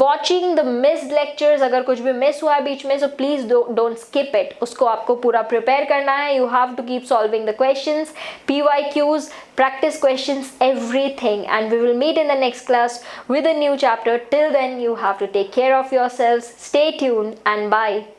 watching the missed lectures. अगर कुछ भी मिस हुआ है बीच में, so please don't skip it. उसको आपको पूरा प्रिपेयर करना है। You have to keep solving the questions, PYQs, practice questions, everything, and we will meet in the next class with a new chapter. Till then you have to take care of yourselves. Stay tuned and bye.